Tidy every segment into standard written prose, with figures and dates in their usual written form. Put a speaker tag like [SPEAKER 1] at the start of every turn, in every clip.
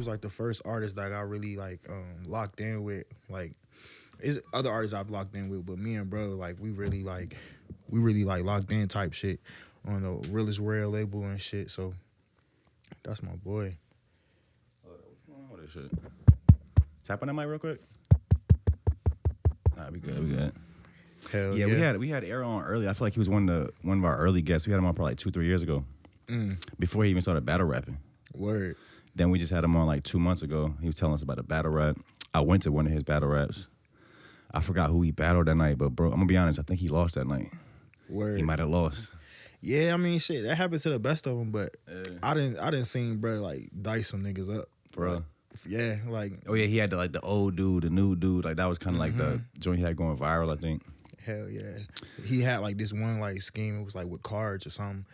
[SPEAKER 1] like the first artist that I got really like locked in with. Like, it's other artists I've locked in with, but me and bro, like we really like locked in type shit on the Realest Rare label and shit. So that's my boy.
[SPEAKER 2] What's going on with this shit? Tap on that mic real quick. Nah, we good.
[SPEAKER 1] Hell
[SPEAKER 2] yeah. We had Aaron on early. I feel like he was one of our early guests. We had him on probably like 2-3 years ago. Before he even started battle rapping.
[SPEAKER 1] Word.
[SPEAKER 2] Then we just had him on like 2 months ago. He was telling us about the battle rap. I went to one of his battle raps. I forgot who he battled that night, but bro, I'm gonna be honest, I think he lost that night.
[SPEAKER 1] Word.
[SPEAKER 2] He might have lost.
[SPEAKER 1] Yeah, I mean, shit, that happened to the best of them, but I didn't see bro like dice some niggas up,
[SPEAKER 2] bro.
[SPEAKER 1] Like, yeah, like
[SPEAKER 2] oh yeah, he had the old dude, the new dude, like that was kind of like the joint he had going viral, I think.
[SPEAKER 1] Hell yeah, he had like this one like scheme. It was like with cards or something,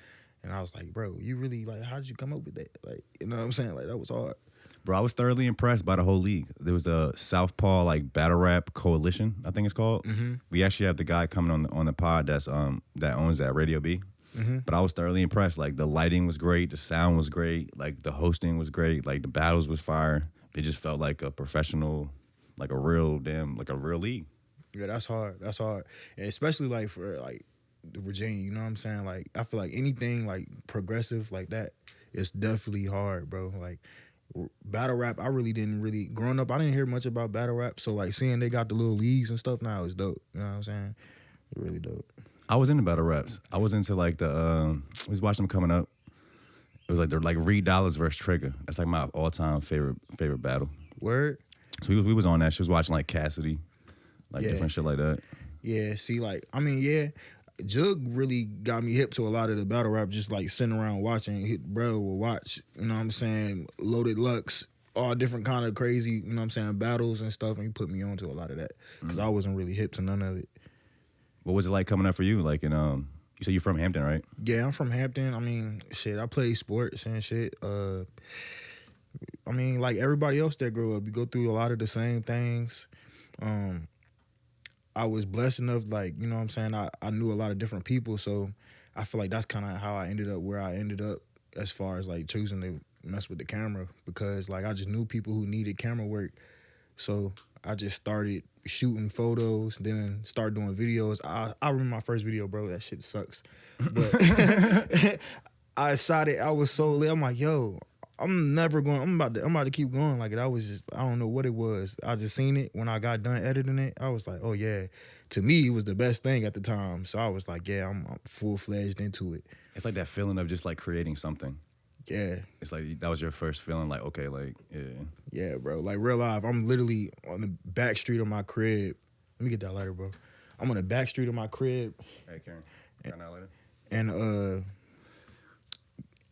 [SPEAKER 1] and I was like, bro, you really like, how did you come up with that? Like, you know what I'm saying? Like that was hard.
[SPEAKER 2] Bro, I was thoroughly impressed by the whole league. There was a Southpaw like battle rap coalition, I think it's called. We actually have the guy coming on the pod that owns that Radio B. But I was thoroughly impressed. Like the lighting was great, the sound was great, like the hosting was great, like the battles was fire. It just felt like a professional, like a real league.
[SPEAKER 1] Yeah, that's hard. That's hard, and especially like for like Virginia. You know what I'm saying? Like I feel like anything like progressive like that, it's definitely hard, bro. Like battle rap, I really didn't growing up. I didn't hear much about battle rap, so like seeing they got the little leagues and stuff now is dope. You know what I'm saying? Really dope.
[SPEAKER 2] I was into battle raps. I was into like I was watching them coming up. It was like they're like Reed Dollaz versus Trigger. That's like my all-time favorite battle.
[SPEAKER 1] Word.
[SPEAKER 2] So we was on that. She was watching like Cassidy, like different shit like that.
[SPEAKER 1] Yeah. See, like I mean, yeah. Jug really got me hip to a lot of the battle rap, just like sitting around watching. Bro will watch, you know what I'm saying, Loaded Lux, all different kind of crazy, you know what I'm saying, battles and stuff, and he put me on to a lot of that because I wasn't really hip to none of it.
[SPEAKER 2] What was it like coming up for you? Like, you said you're from Hampton, right?
[SPEAKER 1] Yeah, I'm from Hampton. I mean, shit, I play sports and shit. I mean, like everybody else that grew up, you go through a lot of the same things. I was blessed enough, like, you know what I'm saying, I knew a lot of different people, so I feel like that's kind of how I ended up where I ended up as far as, like, choosing to mess with the camera because, like, I just knew people who needed camera work, so I just started shooting photos, then started doing videos. I remember my first video, bro, that shit sucks, but I shot it, I was so lit, I'm like, yo, I'm about to keep going. Like, I was just, I don't know what it was. I just seen it when I got done editing it. I was like, oh yeah. To me, it was the best thing at the time. So I was like, yeah, I'm full-fledged into it.
[SPEAKER 2] It's like that feeling of just like creating something.
[SPEAKER 1] Yeah.
[SPEAKER 2] It's like that was your first feeling, like, okay, like, yeah.
[SPEAKER 1] Yeah, bro. Like, real life, I'm literally on the back street of my crib. Let me get that lighter, bro. I'm on the back street of my crib.
[SPEAKER 2] Hey, Karen. Got that lighter?
[SPEAKER 1] And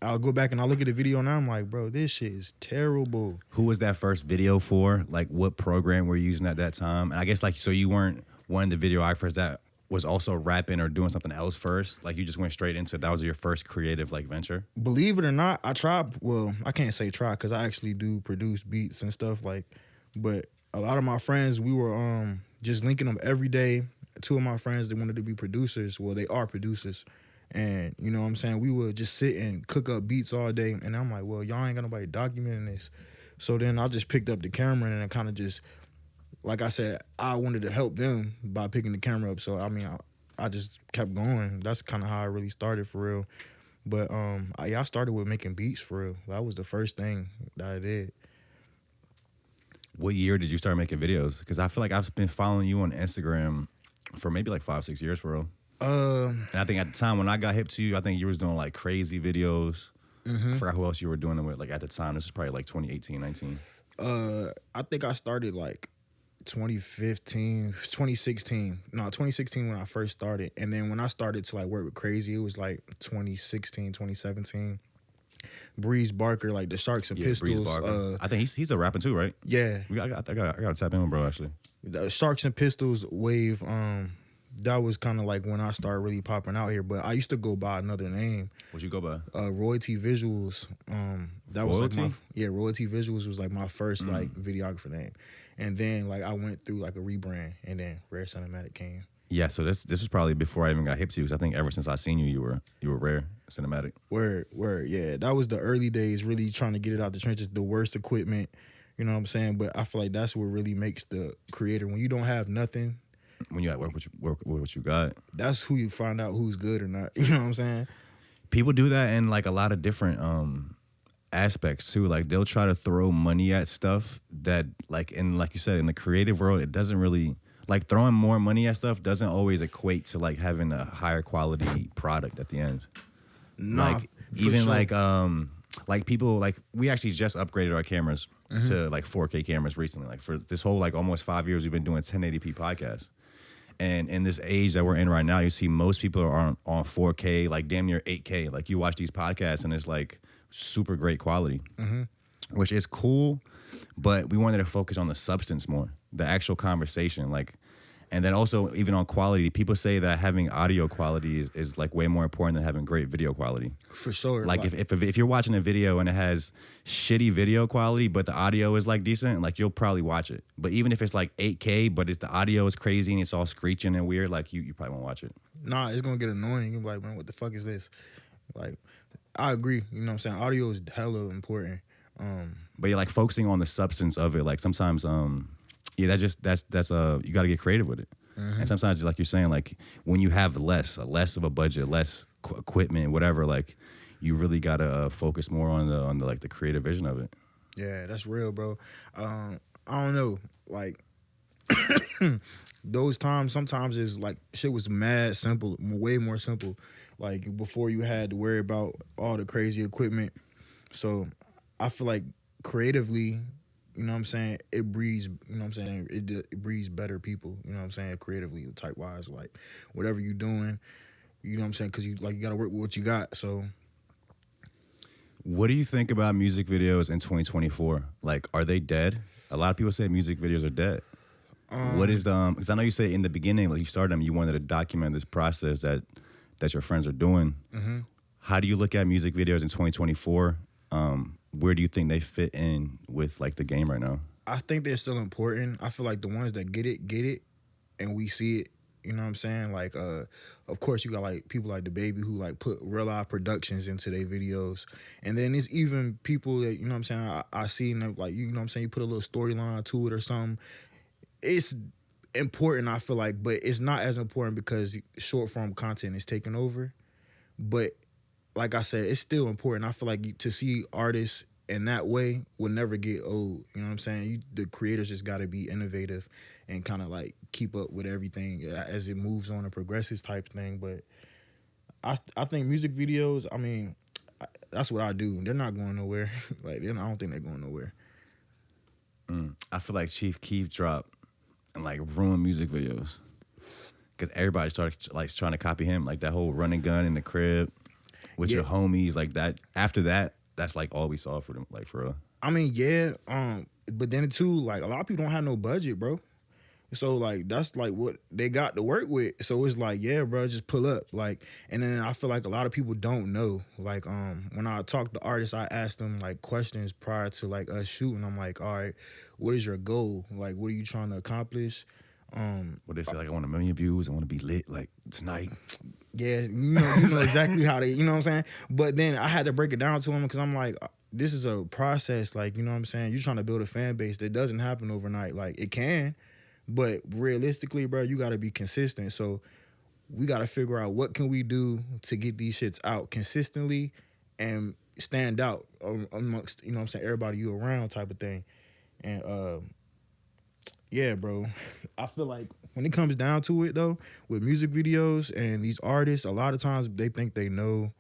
[SPEAKER 1] I'll go back and I'll look at the video now. I'm like, bro, this shit is terrible.
[SPEAKER 2] Who was that first video for? Like, what program were you using at that time? And I guess, like, so you weren't one of the videographers that was also rapping or doing something else first? Like, you just went straight into that was your first creative, like, venture?
[SPEAKER 1] Believe it or not, I tried. Well, I can't say try because I actually do produce beats and stuff, like, but a lot of my friends, we were just linking them every day. Two of my friends, they wanted to be producers. Well, they are producers. And, you know what I'm saying, we would just sit and cook up beats all day. And I'm like, well, y'all ain't got nobody documenting this. So then I just picked up the camera and kind of just, like I said, I wanted to help them by picking the camera up. So, I mean, I just kept going. That's kind of how I really started for real. But I started with making beats for real. That was the first thing that I did.
[SPEAKER 2] What year did you start making videos? Because I feel like I've been following you on Instagram for maybe like 5-6 years for real. And I think at the time when I got hip to you, I think you was doing like crazy videos. I forgot who else you were doing it with. Like at the time, this was probably like 2018, 19.
[SPEAKER 1] I think I started like 2016 when I first started. And then when I started to like work with Crazy, it was like 2016, 2017. Breeze Barker, like the Sharks and Pistols.
[SPEAKER 2] Breeze Barker. I think he's a rapper too, right?
[SPEAKER 1] Yeah.
[SPEAKER 2] I gotta tap in with bro, actually.
[SPEAKER 1] The Sharks and Pistols wave, that was kind of like when I started really popping out here. But I used to go by another name.
[SPEAKER 2] What'd you go by?
[SPEAKER 1] Royalty Visuals. That
[SPEAKER 2] Royalty?
[SPEAKER 1] was like Royalty Visuals was like my first like videographer name. And then like I went through like a rebrand, and then Rare Cinematic came.
[SPEAKER 2] Yeah, so this was probably before I even got hip to you, because I think ever since I seen you, you were rare cinematic.
[SPEAKER 1] Word, yeah. That was the early days, really trying to get it out the trenches, the worst equipment, you know what I'm saying? But I feel like that's what really makes the creator. When you don't have nothing,
[SPEAKER 2] When you at work with what you got,
[SPEAKER 1] that's who you find out who's good or not. You know what I'm saying?
[SPEAKER 2] people do that in like a lot of different aspects too. Like they'll try to throw money at stuff that like you said, in the creative world, it doesn't really like throwing more money at stuff doesn't always equate to like having a higher quality product at the end.
[SPEAKER 1] Nah,
[SPEAKER 2] Like
[SPEAKER 1] for
[SPEAKER 2] even
[SPEAKER 1] sure.
[SPEAKER 2] like people like we actually just upgraded our cameras to like 4K cameras recently. Like for this whole like almost 5 years we've been doing 1080p podcasts. And in this age that we're in right now, you see most people are on 4K, like damn near 8K. Like you watch these podcasts and it's like super great quality, which is cool. But we wanted to focus on the substance more, the actual conversation. Like, and then also even on quality, people say that having audio quality is like way more important than having great video quality.
[SPEAKER 1] For sure.
[SPEAKER 2] Like if you're watching a video and it has shitty video quality, but the audio is like decent, like you'll probably watch it. But even if it's like 8K, but if the audio is crazy and it's all screeching and weird, like you probably won't watch it.
[SPEAKER 1] Nah, it's gonna get annoying. You'll be like, man, what the fuck is this? Like, I agree. You know what I'm saying? Audio is hella important.
[SPEAKER 2] But you're like focusing on the substance of it. Like sometimes, yeah, that's you got to get creative with it. And sometimes, like you're saying, like when you have less of a budget, less equipment, whatever, like you really gotta focus more on the like the creative vision of it.
[SPEAKER 1] Yeah, that's real, bro. I don't know. Like those times, sometimes it's like shit was mad simple, way more simple. Like before you had to worry about all the crazy equipment. So I feel like creatively, you know what I'm saying, it breeds, you know what I'm saying, it breeds better people, you know what I'm saying, creatively, type wise, like whatever you doing, you know what I'm saying, because you got to work with what you got. So
[SPEAKER 2] what do you think about music videos in 2024? Like, are they dead? A lot of people say music videos are dead. What is the because I know you say in the beginning, like you started them, you wanted to document this process that your friends are doing. How do you look at music videos in 2024? Where do you think they fit in with like the game right now?
[SPEAKER 1] I think they're still important. I feel like the ones that get it, and we see it. You know what I'm saying? Like, of course, you got like people like the Baby who like put real life productions into their videos, and then it's even people that, you know what I'm saying, I seen them like, you know what I'm saying, you put a little storyline to it or something. It's important, I feel like, but it's not as important because short form content is taking over. But like I said, it's still important. I feel like to see artists in that way will never get old. You know what I'm saying? The creators just got to be innovative and kind of like keep up with everything as it moves on and progresses type thing. But I think music videos, I mean, that's what I do. They're not going nowhere. Like, I don't think they're going nowhere.
[SPEAKER 2] I feel like Chief Keef dropped and like ruined music videos because everybody started like trying to copy him, like that whole running gun in the crib with your homies, like that. After that, that's like all we saw for them, like for real.
[SPEAKER 1] I mean, yeah, but then too, like a lot of people don't have no budget, bro. So like that's like what they got to work with. So it's like, yeah, bro, just pull up. Like, and then I feel like a lot of people don't know. Like, when I talk to artists, I ask them like questions prior to like us shooting. I'm like, all right, what is your goal? Like, what are you trying to accomplish?
[SPEAKER 2] What they say, like I want 1 million views, I want to be lit like tonight.
[SPEAKER 1] Yeah, you know exactly how they, you know what I'm saying? But then I had to break it down to them because I'm like, this is a process. Like, you know what I'm saying? You're trying to build a fan base that doesn't happen overnight. Like, it can, but realistically, bro, you got to be consistent. So we got to figure out what can we do to get these shits out consistently and stand out amongst, you know what I'm saying, everybody you around type of thing. And yeah, bro, I feel like when it comes down to it, though, with music videos and these artists, a lot of times they think they know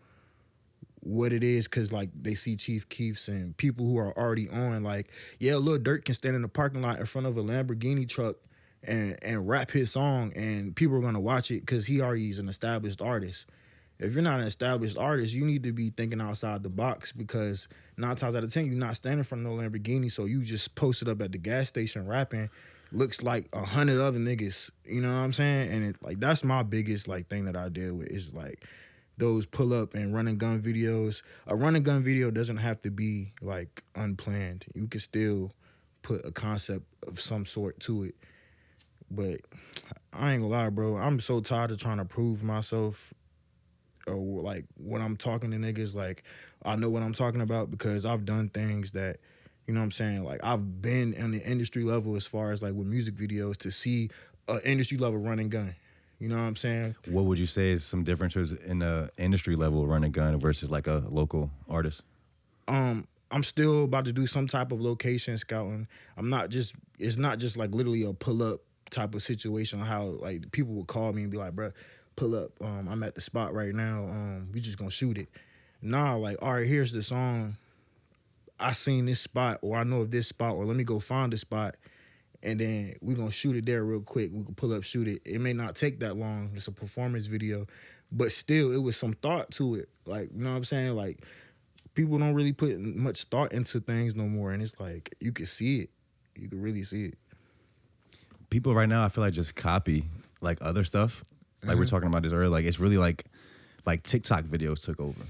[SPEAKER 1] what it is because, like, they see Chief Keefs and people who are already on. Like, yeah, Lil Durk can stand in the parking lot in front of a Lamborghini truck and rap his song, and people are going to watch it because he already is an established artist. If you're not an established artist, you need to be thinking outside the box because 9 times out of 10, you're not standing in front of no Lamborghini, so you just posted up at the gas station rapping. Looks like 100 other niggas, you know what I'm saying? And it, like, that's my biggest like thing that I deal with is like those pull up and run and gun videos. A run and gun video doesn't have to be like unplanned. You can still put a concept of some sort to it. But I ain't gonna lie, bro. I'm so tired of trying to prove myself or like when I'm talking to niggas, like I know what I'm talking about because I've done things that, you know what I'm saying? Like I've been in the industry level as far as like with music videos to see an industry level running gun. You know what I'm saying?
[SPEAKER 2] What would you say is some differences in the industry level running gun versus like a local artist?
[SPEAKER 1] I'm still about to do some type of location scouting. It's not just like literally a pull up type of situation. How like people would call me and be like, bro, pull up. I'm at the spot right now. We just gonna shoot it. Nah, like, all right, here's the song. I seen this spot, or I know of this spot, or let me go find the spot, and then we gonna shoot it there real quick. We can pull up, shoot it. It may not take that long. It's a performance video, but still, it was some thought to it. Like, you know what I'm saying? Like, people don't really put much thought into things no more, and it's like you can see it. You can really see it.
[SPEAKER 2] People right now, I feel like just copy like other stuff. Like we were talking about this earlier. Like it's really like TikTok videos took over.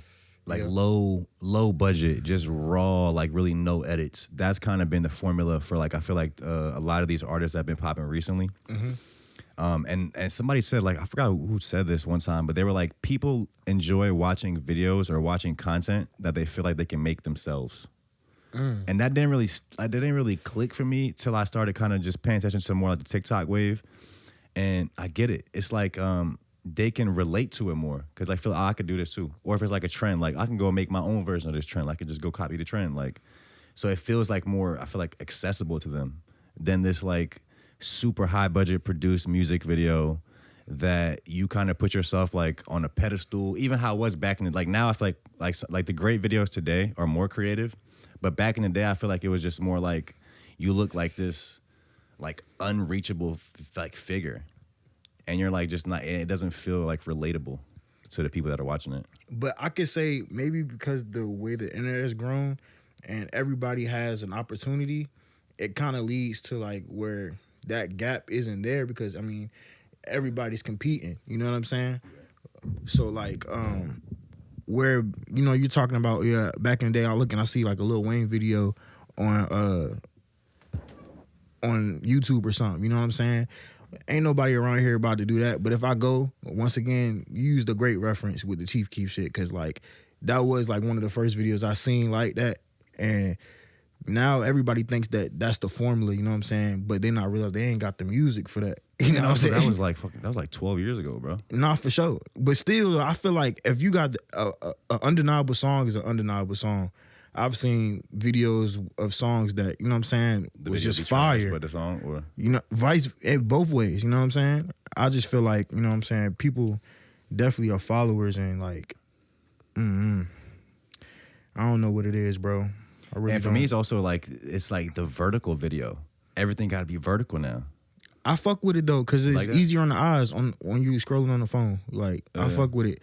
[SPEAKER 2] Like low budget, just raw, like really no edits. That's kind of been the formula for like I feel like a lot of these artists that have been popping recently. And somebody said like I forgot who said this one time, but they were like people enjoy watching videos or watching content that they feel like they can make themselves. And that didn't really click for me till I started kind of just paying attention to more like the TikTok wave. And I get it. It's like they can relate to it more because I feel I could do this too. Or if it's like a trend, like I can go make my own version of this trend. I could just go copy the trend. Like, so it feels like more, I feel like accessible to them than this like super high budget produced music video that you kind of put yourself like on a pedestal. Even how it was back in the, like now I feel like the great videos today are more creative. But back in the day, I feel like it was just more like you look like this like unreachable like figure. And you're like just not, it doesn't feel like relatable to the people that are watching it.
[SPEAKER 1] But I could say maybe because the way the internet has grown and everybody has an opportunity, it kind of leads to like where that gap isn't there because I mean everybody's competing. You know what I'm saying? So like where you know you're talking about back in the day I look and I see like a Lil Wayne video on YouTube or something. You know what I'm saying? Ain't nobody around here about to do that. But if I go, once again, you used a great reference with the Chief Keef shit because, like, that was, like, one of the first videos I seen like that. And now everybody thinks that that's the formula, you know what I'm saying? But they not realize they ain't got the music for that. You know what I'm saying?
[SPEAKER 2] That was like 12 years ago, bro.
[SPEAKER 1] Nah, for sure. But still, I feel like if you got an undeniable song is an undeniable song. I've seen videos of songs that, you know what I'm saying, was just fire.
[SPEAKER 2] But the song or
[SPEAKER 1] you know, both ways, you know what I'm saying? I just feel like, you know what I'm saying, people definitely are followers and like, I don't know what it is, bro. I really
[SPEAKER 2] and for
[SPEAKER 1] don't.
[SPEAKER 2] me, it's also like, it's like the vertical video. Everything got to be vertical now.
[SPEAKER 1] I fuck with it though, cause it's
[SPEAKER 2] like
[SPEAKER 1] easier on the eyes on when you scrolling on the phone. Like I fuck with it,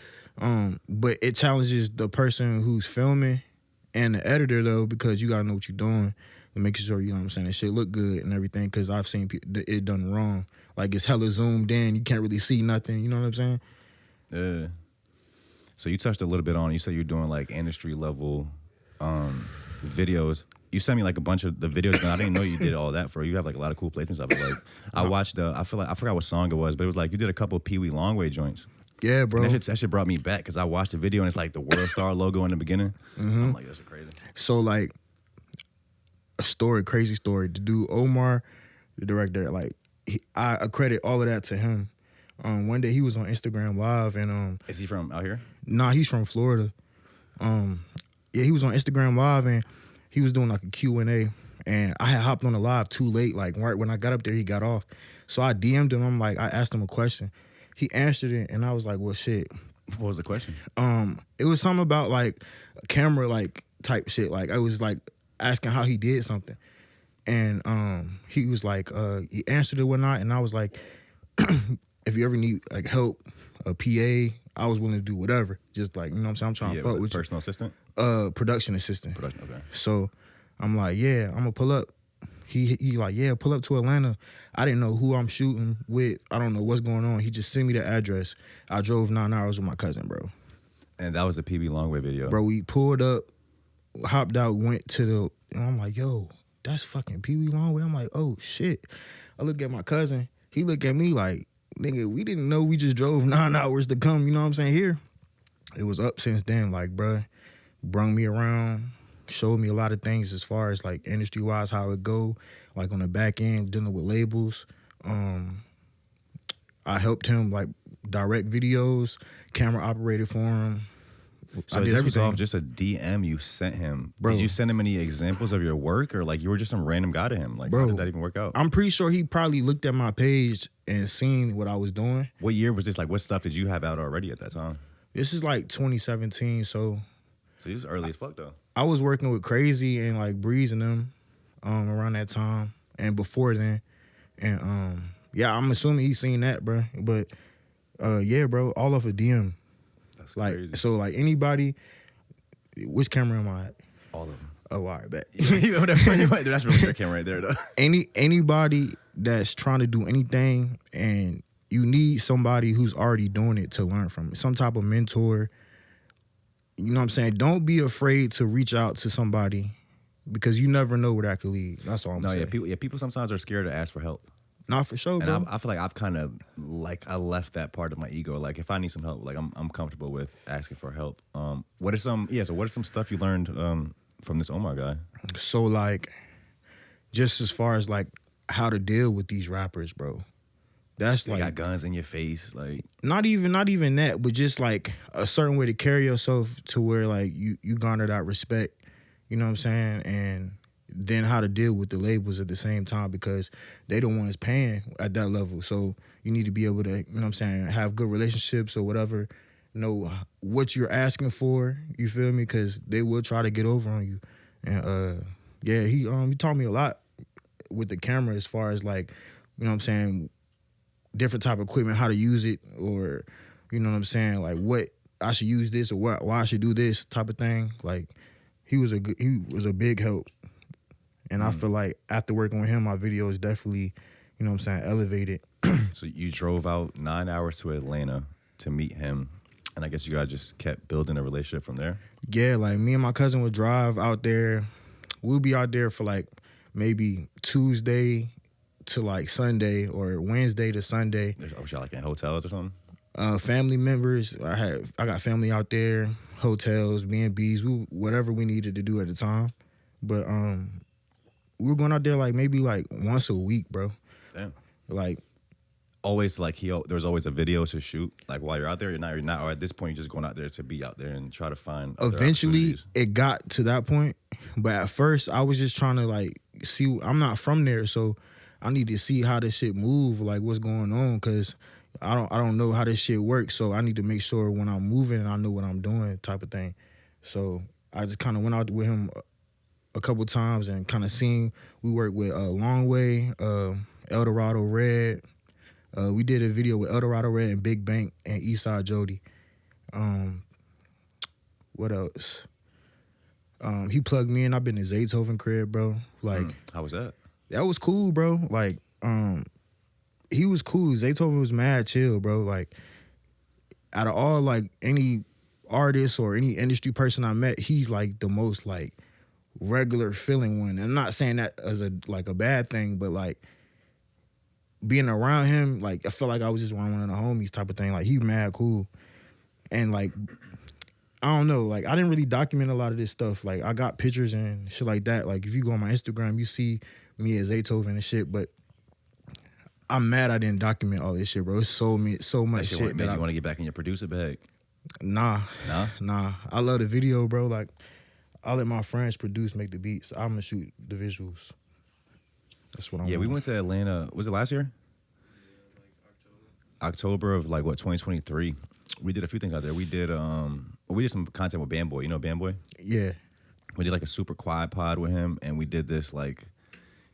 [SPEAKER 1] but it challenges the person who's filming and the editor though, because you gotta know what you're doing and make sure you know what I'm saying that shit look good and everything. Cause I've seen it done wrong. Like it's hella zoomed in, you can't really see nothing. You know what I'm saying?
[SPEAKER 2] Yeah. So you touched a little bit on. You said you're doing like industry level videos. You sent me like a bunch of the videos, and I didn't know you did all that for. You have like a lot of cool placements of it. Like I watched I forgot what song it was, but it was like you did a couple of Pee Wee Longway joints.
[SPEAKER 1] Yeah, bro.
[SPEAKER 2] And that shit brought me back because I watched the video and it's like the World Star logo in the beginning. I'm like, that's crazy.
[SPEAKER 1] So like crazy story. The dude Omar, the director, like I accredit all of that to him. One day he was on Instagram Live and
[SPEAKER 2] Is he from out here?
[SPEAKER 1] Nah, he's from Florida. Yeah, he was on Instagram Live and he was doing like a Q&A and I had hopped on the live too late. Like right when I got up there, he got off. So I DM'd him. I asked him a question. He answered it and I was like, well, shit.
[SPEAKER 2] What was the question?
[SPEAKER 1] It was something about like camera like type shit. Like I was like asking how he did something. And he was like, he answered it or whatnot. And I was like, if you ever need like help, a PA, I was willing to do whatever. Just like, you know what I'm saying? I'm trying to fuck with
[SPEAKER 2] personal assistant?
[SPEAKER 1] Production assistant.
[SPEAKER 2] Okay.
[SPEAKER 1] So I'm like, yeah, I'm gonna pull up. He like, yeah, pull up to Atlanta. I didn't know who I'm shooting with. I don't know what's going on. He just sent me the address. I drove 9 hours with my cousin, bro.
[SPEAKER 2] And that was the Pee Wee Longway video.
[SPEAKER 1] Bro, we pulled up, hopped out, went to the, and I'm like, yo, that's fucking Pee Wee Longway. I'm like, oh shit. I look at my cousin. He look at me like, nigga, we didn't know we just drove 9 hours to come, you know what I'm saying, here. It was up since then, like, bruh, brung me around, showed me a lot of things as far as, like, industry-wise, how it go, like, on the back end, dealing with labels. I helped him, like, direct videos, camera operated for him.
[SPEAKER 2] So this was off just a DM you sent him.
[SPEAKER 1] Bro.
[SPEAKER 2] Did you send him any examples of your work, or like you were just some random guy to him? Like,
[SPEAKER 1] Bro,
[SPEAKER 2] how did that even work out?
[SPEAKER 1] I'm pretty sure he probably looked at my page and seen what I was doing.
[SPEAKER 2] What year was this? Like, what stuff did you have out already at that time?
[SPEAKER 1] This is like 2017, so
[SPEAKER 2] he was early as fuck though.
[SPEAKER 1] I was working with Crazy and like Breeze and them around that time and before then. And yeah, I'm assuming he's seen that, bro. But yeah, bro, all off a DM.
[SPEAKER 2] That's
[SPEAKER 1] like
[SPEAKER 2] crazy.
[SPEAKER 1] So like anybody, which camera am I at?
[SPEAKER 2] All of them.
[SPEAKER 1] Oh, all right, bet.
[SPEAKER 2] That's really your camera right there though.
[SPEAKER 1] Anybody that's trying to do anything and you need somebody who's already doing it to learn from it. Some type of mentor. You know what I'm saying? Don't be afraid to reach out to somebody because you never know where that could lead. That's all I'm saying.
[SPEAKER 2] People sometimes are scared to ask for help.
[SPEAKER 1] Not for sure, bro.
[SPEAKER 2] And I feel like I've kind of like I left that part of my ego. Like if I need some help, like I'm comfortable with asking for help. What are some stuff you learned from this Omar guy?
[SPEAKER 1] So like, just as far as like how to deal with these rappers, bro. That's
[SPEAKER 2] they
[SPEAKER 1] like
[SPEAKER 2] got guns in your face, like
[SPEAKER 1] not even that, but just like a certain way to carry yourself to where like you garner that respect. You know what I'm saying? And then how to deal with the labels at the same time because they the ones paying at that level. So you need to be able to, you know what I'm saying, have good relationships or whatever, know what you're asking for, you feel me? Because they will try to get over on you. And yeah, he taught me a lot with the camera as far as like, you know what I'm saying, different type of equipment, how to use it, or, you know what I'm saying, like what I should use this or why I should do this type of thing. Like he was a big help. And I feel like after working with him, my videos definitely, you know what I'm saying, elevated.
[SPEAKER 2] So you drove out 9 hours to Atlanta to meet him, and I guess you guys just kept building a relationship from there?
[SPEAKER 1] Yeah, like me and my cousin would drive out there. We'll be out there for like maybe Tuesday to like Sunday or Wednesday to Sunday.
[SPEAKER 2] Was y'all like in hotels or something?
[SPEAKER 1] Family members. I got family out there, hotels, B&Bs, whatever we needed to do at the time. But we were going out there like maybe like once a week, bro.
[SPEAKER 2] Damn.
[SPEAKER 1] Like
[SPEAKER 2] always like there's always a video to shoot. Like while you're out there, you're not. Or at this point, you're just going out there to be out there and try to find.
[SPEAKER 1] Eventually, it got to that point, but at first, I was just trying to like see. I'm not from there, so I need to see how this shit move, like what's going on, because I don't know how this shit works. So I need to make sure when I'm moving, I know what I'm doing, type of thing. So I just kind of went out with him a couple times and kind of seen. We worked with Long Way, Eldorado Red. We did a video with Eldorado Red and Big Bank and Eastside Jody. What else? He plugged me in. I've been to Zaytoven crib, bro. Like,
[SPEAKER 2] how was that?
[SPEAKER 1] That was cool, bro. Like, he was cool. Zaytoven was mad chill, bro. Like, out of all like any artist or any industry person I met, he's like the most like regular feeling one. And I'm not saying that as a bad thing, but like being around him, like I felt like I was just around one of the homies type of thing. Like he mad cool. And like, I don't know, like I didn't really document a lot of this stuff. Like I got pictures and shit like that. Like if you go on my Instagram, you see me at Zaytoven and shit, but I'm mad I didn't document all this shit, bro. It's so much shit that
[SPEAKER 2] you want to get back in your producer bag.
[SPEAKER 1] Nah. I love the video, bro. Like I let my friends produce, make the beats. I'm gonna shoot the visuals. That's what I'm.
[SPEAKER 2] Yeah, we went to Atlanta. Was it last year? October of like what 2023. We did a few things out there. We did some content with Bamboy. You know Bamboy?
[SPEAKER 1] Yeah.
[SPEAKER 2] We did like a super quiet pod with him, and we did this like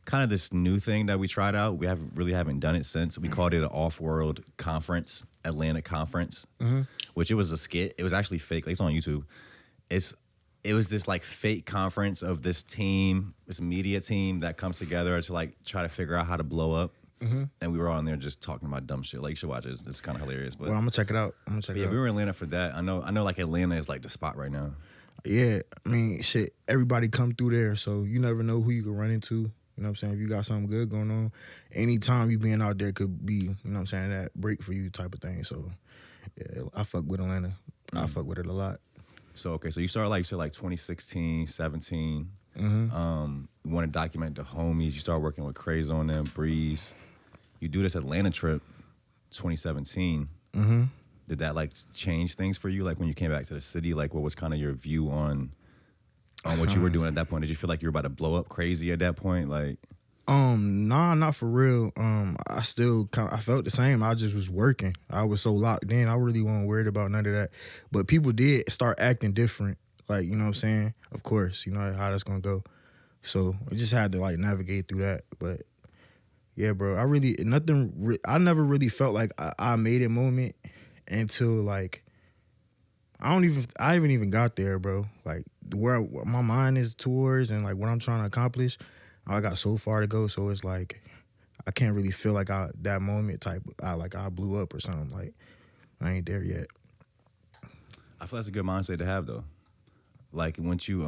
[SPEAKER 2] kind of this new thing that we tried out. We haven't done it since. We called it an off-world conference, Atlanta conference, which it was a skit. It was actually fake. Like, it's on YouTube. It was this like fake conference of this team, this media team that comes together to like try to figure out how to blow up. And we were on there just talking about dumb shit. Like, you should watch it. It's kind of hilarious. But
[SPEAKER 1] well, I'm gonna check it out.
[SPEAKER 2] Yeah, we were in Atlanta for that. I know like Atlanta is like the spot right now.
[SPEAKER 1] Yeah, I mean, shit, everybody come through there, so you never know who you can run into. You know what I'm saying? If you got something good going on, anytime you being out there could be, you know what I'm saying, that break for you type of thing. So, yeah, I fuck with Atlanta. I fuck with it a lot.
[SPEAKER 2] So, okay, so you started like, 2016, 17. You want to document the homies. You start working with Craze on them, Breeze. You do this Atlanta trip, 2017. Did that like change things for you? Like when you came back to the city, like what was kind of your view on what you were doing at that point? Did you feel like you were about to blow up crazy at that point? Like,
[SPEAKER 1] nah, not for real. I still I felt the same. I just was working. I was so locked in. I really wasn't worried about none of that. But people did start acting different. Like, you know what I'm saying? Of course, you know how that's gonna go. So I just had to like navigate through that. But yeah, bro, I never really felt like I made a moment until like I haven't even got there, bro. Like where my mind is towards and like what I'm trying to accomplish, I got so far to go. So it's like I can't really feel like that moment type. I blew up or something. Like I ain't there yet.
[SPEAKER 2] I feel that's a good mindset to have though. Like once you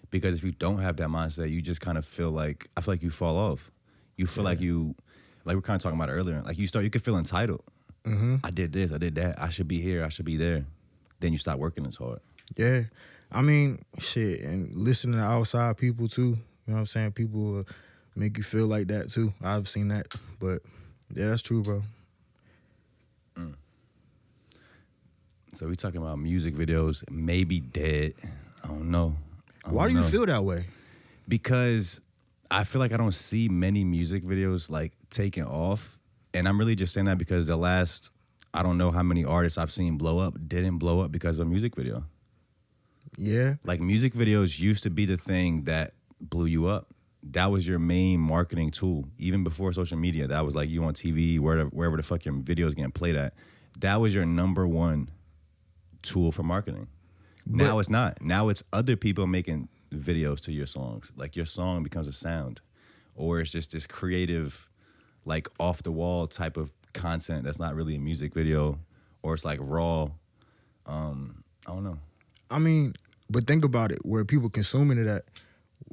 [SPEAKER 2] because if you don't have that mindset, you just kind of feel like I feel like you fall off. You feel like we're kind of talking about it earlier. Like you could feel entitled. I did this, I did that. I should be here, I should be there. Then you stop working as hard.
[SPEAKER 1] Yeah. I mean, shit, and listening to outside people too. You know what I'm saying? People will make you feel like that too. I've seen that. But yeah, that's true, bro.
[SPEAKER 2] So we talking about music videos, maybe dead. I don't know.
[SPEAKER 1] Why do you feel that way?
[SPEAKER 2] Because I feel like I don't see many music videos like taking off. And I'm really just saying that because the last, I don't know how many artists I've seen blow up didn't blow up because of a music video.
[SPEAKER 1] Yeah.
[SPEAKER 2] Like music videos used to be the thing that blew you up. That was your main marketing tool. Even before social media, that was like you on TV, wherever the fuck your video is getting played at. That was your number one tool for marketing. Now it's not. Now it's other people making videos to your songs. Like your song becomes a sound. Or it's just this creative, like off the wall type of content that's not really a music video. Or it's like raw. I don't know.
[SPEAKER 1] I mean, but think about it, where people consuming it at,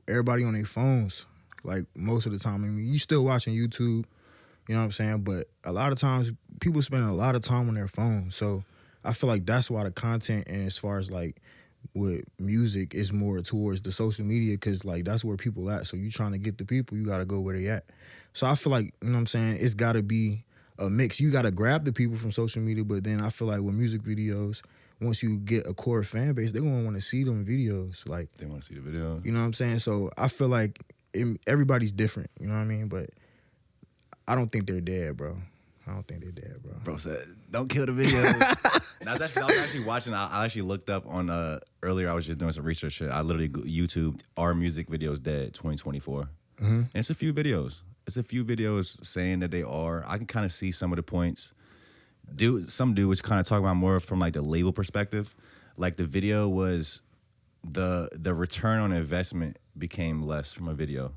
[SPEAKER 1] everybody on their phones, like most of the time. I mean, you still watching YouTube, you know what I'm saying? But a lot of times, people spending a lot of time on their phone. So I feel like that's why the content, and as far as like with music, is more towards the social media, because like that's where people at. So you trying to get the people, you got to go where they at. So I feel like, you know what I'm saying, it's got to be a mix. You got to grab the people from social media, but then I feel like with music videos, once you get a core fan base, they're going to want to see them videos. Like
[SPEAKER 2] They want to see the videos.
[SPEAKER 1] You know what I'm saying? So I feel like everybody's different, you know what I mean? But I don't think they're dead, bro. I don't think they're dead, bro.
[SPEAKER 2] Bro said, don't kill the video. I was actually watching, I actually looked up on, earlier I was just doing some research shit. I literally YouTubed, Are Music Videos Dead 2024? And it's a few videos. It's a few videos saying that they are. I can kind of see some of the points. Some dude was kind of talking about more from like the label perspective. Like the video was, the return on investment became less from a video.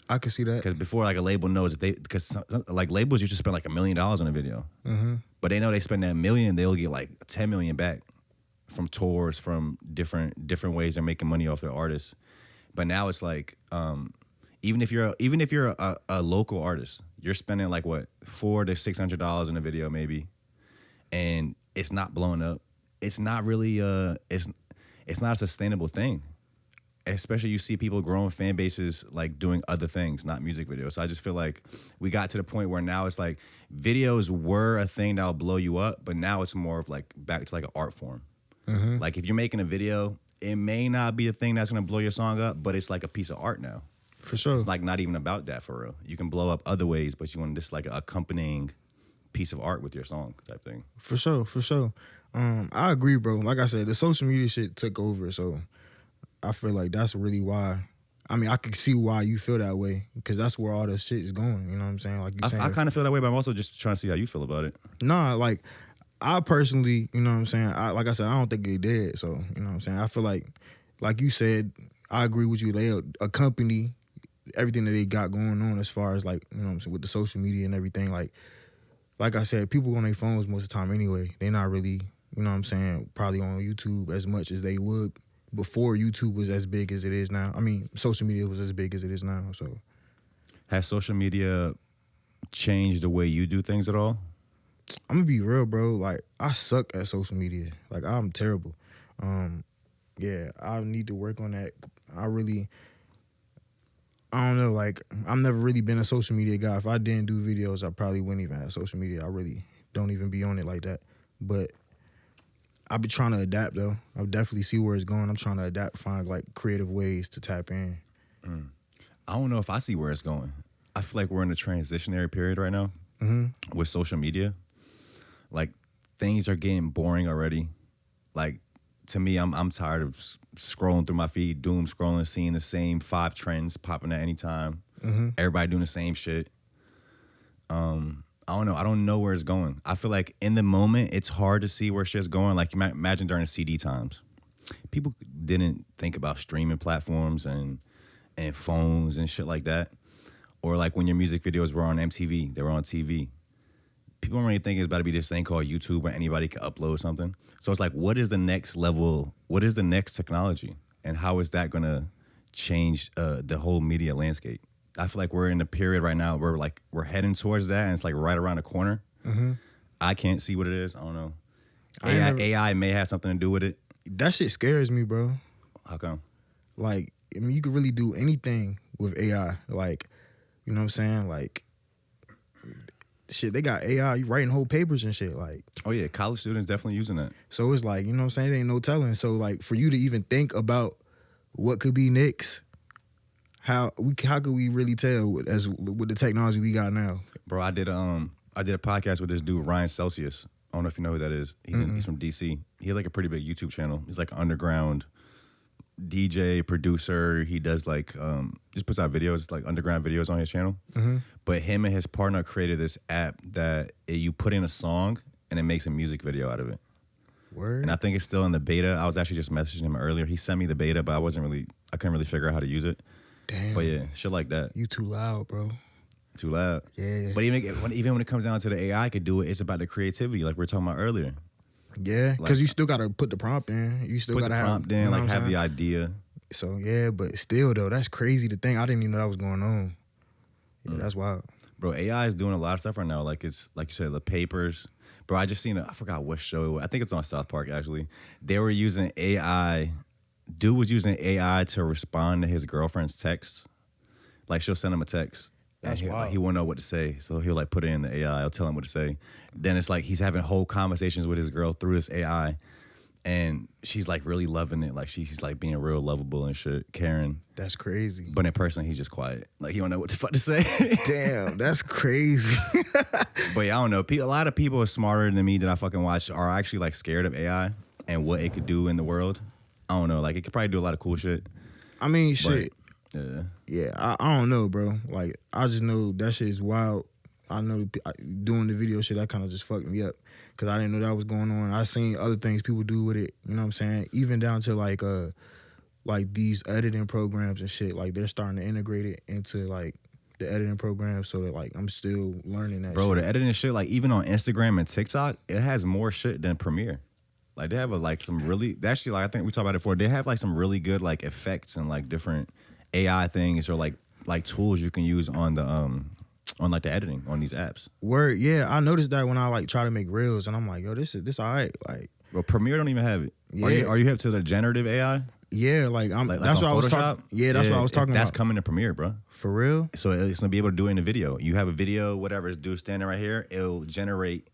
[SPEAKER 1] I can see that.
[SPEAKER 2] Because before, like a label knows that because like labels used to spend like $1 million on a video, but they know they spend that $1 million, they'll get like $10 million back from tours, from different ways they're making money off their artists. But now it's like, even if you're a local artist, you're spending like what $400 to $600 in a video maybe, and it's not blowing up. It's not really it's not a sustainable thing. Especially you see people growing fan bases like doing other things, not music videos. So I just feel like we got to the point where now it's like videos were a thing that'll blow you up, but now it's more of like back to like an art form. Like if you're making a video, it may not be a thing that's gonna blow your song up, but it's like a piece of art now.
[SPEAKER 1] For sure.
[SPEAKER 2] It's like not even about that for real. You can blow up other ways, but you want just like an accompanying piece of art with your song type thing.
[SPEAKER 1] For sure, for sure. I agree, bro. Like I said, the social media shit took over, so I feel like that's really why. I mean, I can see why you feel that way, because that's where all the shit is going. You know what I'm saying? Like
[SPEAKER 2] I kind of feel that way, but I'm also just trying to see how you feel about it.
[SPEAKER 1] Nah, like I personally, you know what I'm saying? Like I said, I don't think they did. So, you know what I'm saying? I feel like you said, I agree with you. They accompany everything that they got going on as far as like, you know what I'm saying, with the social media and everything. Like I said, people on their phones most of the time anyway. They're not really, you know what I'm saying, probably on YouTube as much as they would before YouTube was as big as it is now. I mean, social media was as big as it is now. So
[SPEAKER 2] Has social media changed the way you do things at all?
[SPEAKER 1] I'm gonna be real, bro. Like, I suck at social media. Like, I'm terrible. Yeah, I need to work on that. I don't know. Like, I've never really been a social media guy. If I didn't do videos, I probably wouldn't even have social media. I really don't even be on it like that. But I've been trying to adapt, though. I definitely see where it's going. I'm trying to adapt, find like creative ways to tap in.
[SPEAKER 2] I don't know if I see where it's going. I feel like we're in a transitionary period right now with social media. Like, things are getting boring already. Like, to me, I'm tired of scrolling through my feed, doom scrolling, seeing the same 5 trends popping at any time. Everybody doing the same shit. I don't know. I don't know where it's going. I feel like in the moment, it's hard to see where shit's going. Like, imagine during the CD times. People didn't think about streaming platforms and phones and shit like that. Or like when your music videos were on MTV, they were on TV. People don't really think it's about to be this thing called YouTube where anybody can upload something. So it's like, what is the next level? What is the next technology? And how is that going to change the whole media landscape? I feel like we're in a period right now where like we're heading towards that, and it's like right around the corner. I can't see what it is. I don't know. AI may have something to do with it.
[SPEAKER 1] That shit scares me, bro.
[SPEAKER 2] How come?
[SPEAKER 1] Like, I mean, you could really do anything with AI. Like, you know what I'm saying? Like, shit, they got AI writing whole papers and shit. Like,
[SPEAKER 2] oh yeah, college students definitely using that.
[SPEAKER 1] So it's like, you know what I'm saying? There ain't no telling. So like, for you to even think about what could be next, how could we really tell with the technology we got now?
[SPEAKER 2] Bro, I did a podcast with this dude Ryan Celsius. I don't know if you know who that is. He's from DC. He has like a pretty big YouTube channel. He's like an underground DJ, producer. He does like just puts out videos, like underground videos on his channel. But him and his partner created this app that you put in a song and it makes a music video out of it.
[SPEAKER 1] Word.
[SPEAKER 2] And I think it's still in the beta. I was actually just messaging him earlier. He sent me the beta, but I couldn't really figure out how to use it.
[SPEAKER 1] Damn.
[SPEAKER 2] But yeah, shit like that.
[SPEAKER 1] You too loud, bro.
[SPEAKER 2] Too loud.
[SPEAKER 1] Yeah.
[SPEAKER 2] But even when it comes down to the AI could do it, it's about the creativity, like we were talking about earlier.
[SPEAKER 1] Yeah, because
[SPEAKER 2] like,
[SPEAKER 1] you still gotta put the prompt in. You still gotta have
[SPEAKER 2] prompt in,
[SPEAKER 1] you know
[SPEAKER 2] like have
[SPEAKER 1] saying?
[SPEAKER 2] the idea.
[SPEAKER 1] So yeah, but still though, that's crazy to think. I didn't even know that was going on. Yeah, that's wild.
[SPEAKER 2] Bro, AI is doing a lot of stuff right now. Like it's like you said, the papers. Bro, I just seen I forgot what show it was. I think it's on South Park actually. They were using AI. Dude was using AI to respond to his girlfriend's texts. Like she'll send him a text.
[SPEAKER 1] That's wild.
[SPEAKER 2] He won't know what to say, so he'll like put it in the AI. I'll tell him what to say. Then it's like he's having whole conversations with his girl through this AI, and she's like really loving it. Like she's like being real lovable and shit, caring.
[SPEAKER 1] That's crazy.
[SPEAKER 2] But in person, he's just quiet. Like he don't know what the fuck to say.
[SPEAKER 1] Damn, that's crazy.
[SPEAKER 2] But yeah, I don't know. A lot of people are smarter than me that I fucking watch are actually like scared of AI and what it could do in the world. I don't know. Like it could probably do a lot of cool shit.
[SPEAKER 1] I mean, shit.
[SPEAKER 2] Yeah,
[SPEAKER 1] I don't know, bro. Like, I just know that shit is wild. I know doing the video shit, that kind of just fucked me up because I didn't know that was going on. I seen other things people do with it, you know what I'm saying? Even down to like these editing programs and shit. Like, they're starting to integrate it into like the editing program, so that like I'm still learning that.
[SPEAKER 2] Bro,
[SPEAKER 1] shit.
[SPEAKER 2] the editing shit, like even on Instagram and TikTok, it has more shit than Premiere. Like they have some really actually like I think we talked about it before. They have like some really good like effects and like different AI things or like tools you can use on the on like the editing on these apps.
[SPEAKER 1] Word, yeah, I noticed that when I like try to make reels, and I'm like, yo, this all right. Like,
[SPEAKER 2] bro, Premiere don't even have it.
[SPEAKER 1] Yeah.
[SPEAKER 2] Are you hip to the generative AI?
[SPEAKER 1] Yeah, like that's what I was talking. Yeah, that's what I was talking about.
[SPEAKER 2] That's coming to Premiere, bro.
[SPEAKER 1] For real?
[SPEAKER 2] So it's gonna be able to do it in a video. You have a video, whatever, dude standing right here, it'll generate.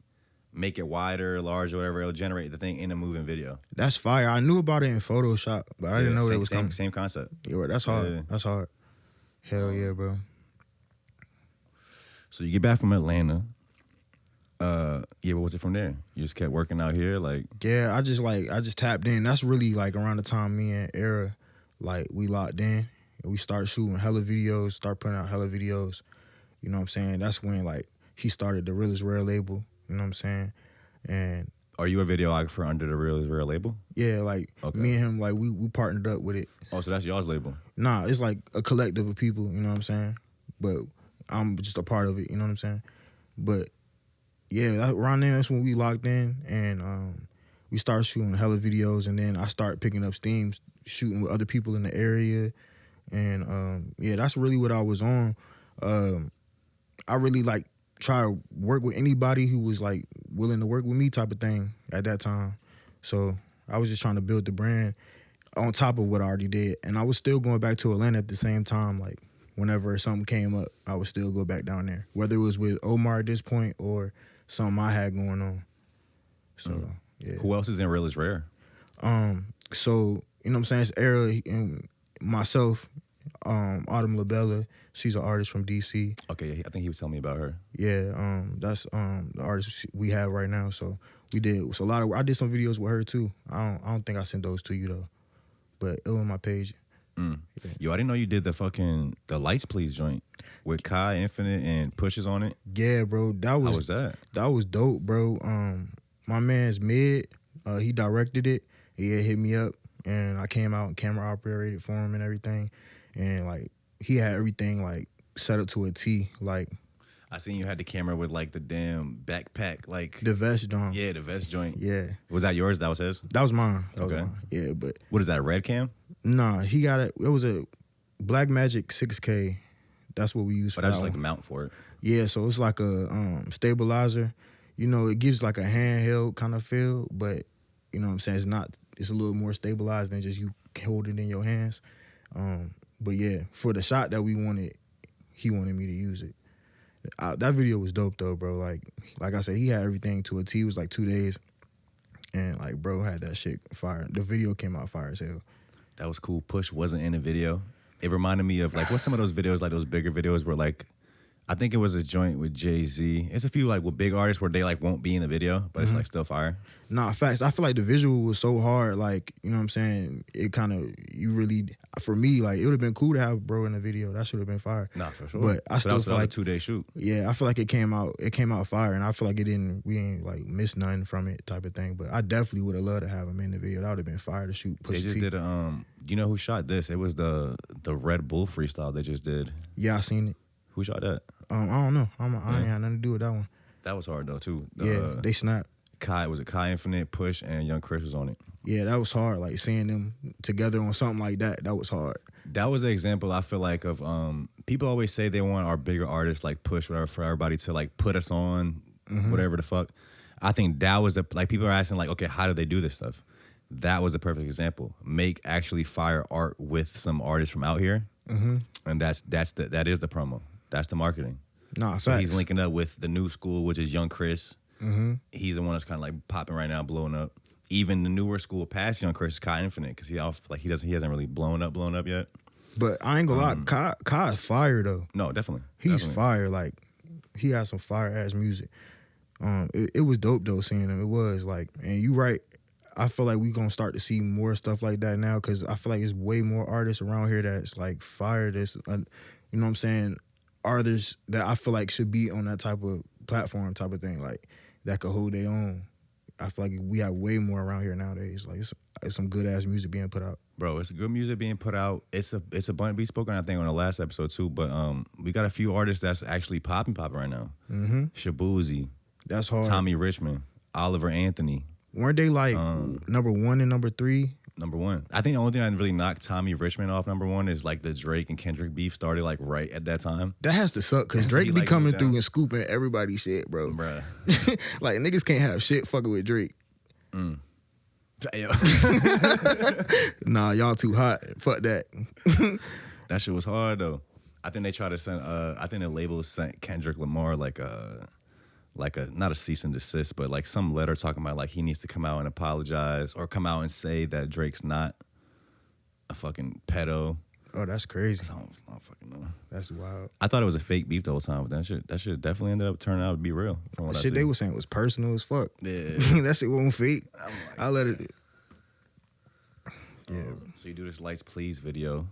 [SPEAKER 2] Make it wider, larger, whatever. It'll generate the thing in a moving video.
[SPEAKER 1] That's fire. I knew about it in Photoshop, but I didn't know it was coming.
[SPEAKER 2] Same concept.
[SPEAKER 1] Yeah, that's hard.
[SPEAKER 2] Yeah.
[SPEAKER 1] That's hard. Hell yeah, bro.
[SPEAKER 2] So you get back from Atlanta. What was it from there? You just kept working out here, like.
[SPEAKER 1] Yeah, I just tapped in. That's really like around the time me and Era, like we locked in and we started shooting hella videos, start putting out hella videos. You know what I'm saying? That's when like he started the Real is Rare label. You know what I'm saying? And
[SPEAKER 2] are you a videographer under the Real is Rare label?
[SPEAKER 1] Yeah, like me and him, like we partnered up with it.
[SPEAKER 2] Oh, so that's y'all's label?
[SPEAKER 1] Nah, it's like a collective of people, you know what I'm saying? But I'm just a part of it, you know what I'm saying? But yeah, around there, that's when we locked in and we started shooting hella videos, and then I started picking up steam, shooting with other people in the area. And yeah, that's really what I was on. I really like try to work with anybody who was like willing to work with me type of thing at that time. So I was just trying to build the brand on top of what I already did. And I was still going back to Atlanta at the same time. Like whenever something came up, I would still go back down there. Whether it was with Omar at this point or something I had going on. So yeah.
[SPEAKER 2] Who else is in Real is Rare?
[SPEAKER 1] So, you know what I'm saying? It's Era and myself, Autumn LaBella. She's an artist from DC.
[SPEAKER 2] Okay, I think he was telling me about her.
[SPEAKER 1] Yeah, that's the artist we have right now. So we did I did some videos with her too. I don't think I sent those to you though, but it was on my page.
[SPEAKER 2] Yeah. Yo, I didn't know you did the Lights Please joint with Kai Infinite and Pushes on it.
[SPEAKER 1] Yeah, bro,
[SPEAKER 2] How was that?
[SPEAKER 1] That was dope, bro. My man's Mid, he directed it. He had hit me up, and I came out and camera operated for him and everything, and like he had everything like set up to a T, like.
[SPEAKER 2] I seen you had the camera with like the damn backpack, like
[SPEAKER 1] the vest joint.
[SPEAKER 2] Yeah, the vest joint.
[SPEAKER 1] Yeah.
[SPEAKER 2] Was that yours? That was his?
[SPEAKER 1] That was mine.
[SPEAKER 2] Okay.
[SPEAKER 1] Yeah, but
[SPEAKER 2] what is that, red cam?
[SPEAKER 1] Nah, he got it. It was a Blackmagic 6K. That's what we use for
[SPEAKER 2] that. But
[SPEAKER 1] that
[SPEAKER 2] was like
[SPEAKER 1] one.
[SPEAKER 2] the mount for it.
[SPEAKER 1] Yeah, so it's like a stabilizer. You know, it gives like a handheld kind of feel, but you know what I'm saying? It's a little more stabilized than just you hold it in your hands. But yeah, for the shot that we wanted, he wanted me to use it. That video was dope though, bro. Like I said, he had everything to a T. It was like 2 days, and like bro had that shit fire. The video came out fire as hell.
[SPEAKER 2] That was cool. Push wasn't in the video. It reminded me of like what's some of those videos, like those bigger videos where like I think it was a joint with Jay-Z. It's a few like with big artists where they like won't be in the video, but it's like still fire.
[SPEAKER 1] Nah, facts. I feel like the visual was so hard. Like, you know what I'm saying? It kind of, for me, like, it would have been cool to have bro in the video. That should have been fire.
[SPEAKER 2] Nah, for sure.
[SPEAKER 1] But I still feel like
[SPEAKER 2] a 2-day shoot.
[SPEAKER 1] Yeah, I feel like it came out fire, and I feel like we didn't like miss nothing from it type of thing. But I definitely would have loved to have him in the video. That would have been fire to shoot.
[SPEAKER 2] They just did you know who shot this? It was the Red Bull freestyle they just did.
[SPEAKER 1] Yeah, I seen it.
[SPEAKER 2] Who shot that?
[SPEAKER 1] I don't know. I ain't had nothing to do with that one.
[SPEAKER 2] That was hard though too.
[SPEAKER 1] They snapped.
[SPEAKER 2] Kai Infinite, Push, and Young Chris was on it.
[SPEAKER 1] Yeah, that was hard. Like seeing them together on something like that, that was hard.
[SPEAKER 2] That was an example I feel like of people always say they want our bigger artists like Push, whatever, for everybody to like put us on, whatever the fuck. I think that was like people are asking like, okay, how do they do this stuff? That was a perfect example. Make actually fire art with some artists from out here, and that is the promo. That's the marketing.
[SPEAKER 1] Nah,
[SPEAKER 2] so
[SPEAKER 1] facts.
[SPEAKER 2] he's linking up with the new school, which is Young Chris. He's the one that's kind of like popping right now, blowing up. Even the newer school past Young Chris is Kai Infinite because he hasn't really blown up yet.
[SPEAKER 1] But I ain't gonna lie, Kai is fire though.
[SPEAKER 2] No, definitely.
[SPEAKER 1] He's fire. Like he has some fire ass music. It was dope though seeing him. It was like, and you right. I feel like we gonna start to see more stuff like that now because I feel like there's way more artists around here that's like fire. That's you know what I'm saying. Artists that I feel like should be on that type of platform type of thing, like that could hold their own. I feel like we have way more around here nowadays. Like it's some good ass music being put out.
[SPEAKER 2] Bro, it's good music being put out. It's a bunch. We spoke on I think on the last episode too, but we got a few artists that's actually popping right now. Shabuzi,
[SPEAKER 1] that's hard.
[SPEAKER 2] Tommy Richmond, Oliver Anthony.
[SPEAKER 1] Weren't they like number 1 and number 3?
[SPEAKER 2] Number 1. I think the only thing that really knocked Tommy Richmond off number 1 is like the Drake and Kendrick beef started like right at that time.
[SPEAKER 1] That has to suck because Drake be coming through and scooping everybody's shit, bro.
[SPEAKER 2] Bruh.
[SPEAKER 1] Like niggas can't have shit fucking with Drake. Nah, y'all too hot. Fuck that.
[SPEAKER 2] That shit was hard though. I think they tried to send. I think the label sent Kendrick Lamar like a not a cease and desist, but like some letter talking about like he needs to come out and apologize or come out and say that Drake's not a fucking pedo.
[SPEAKER 1] Oh, that's crazy.
[SPEAKER 2] I don't fucking know.
[SPEAKER 1] That's wild.
[SPEAKER 2] I thought it was a fake beef the whole time, but that shit definitely ended up turning out to be real. From what
[SPEAKER 1] the shit they were saying was personal as fuck.
[SPEAKER 2] Yeah,
[SPEAKER 1] that shit wasn't fake. I let it. Yeah.
[SPEAKER 2] So you do this Lights Please video.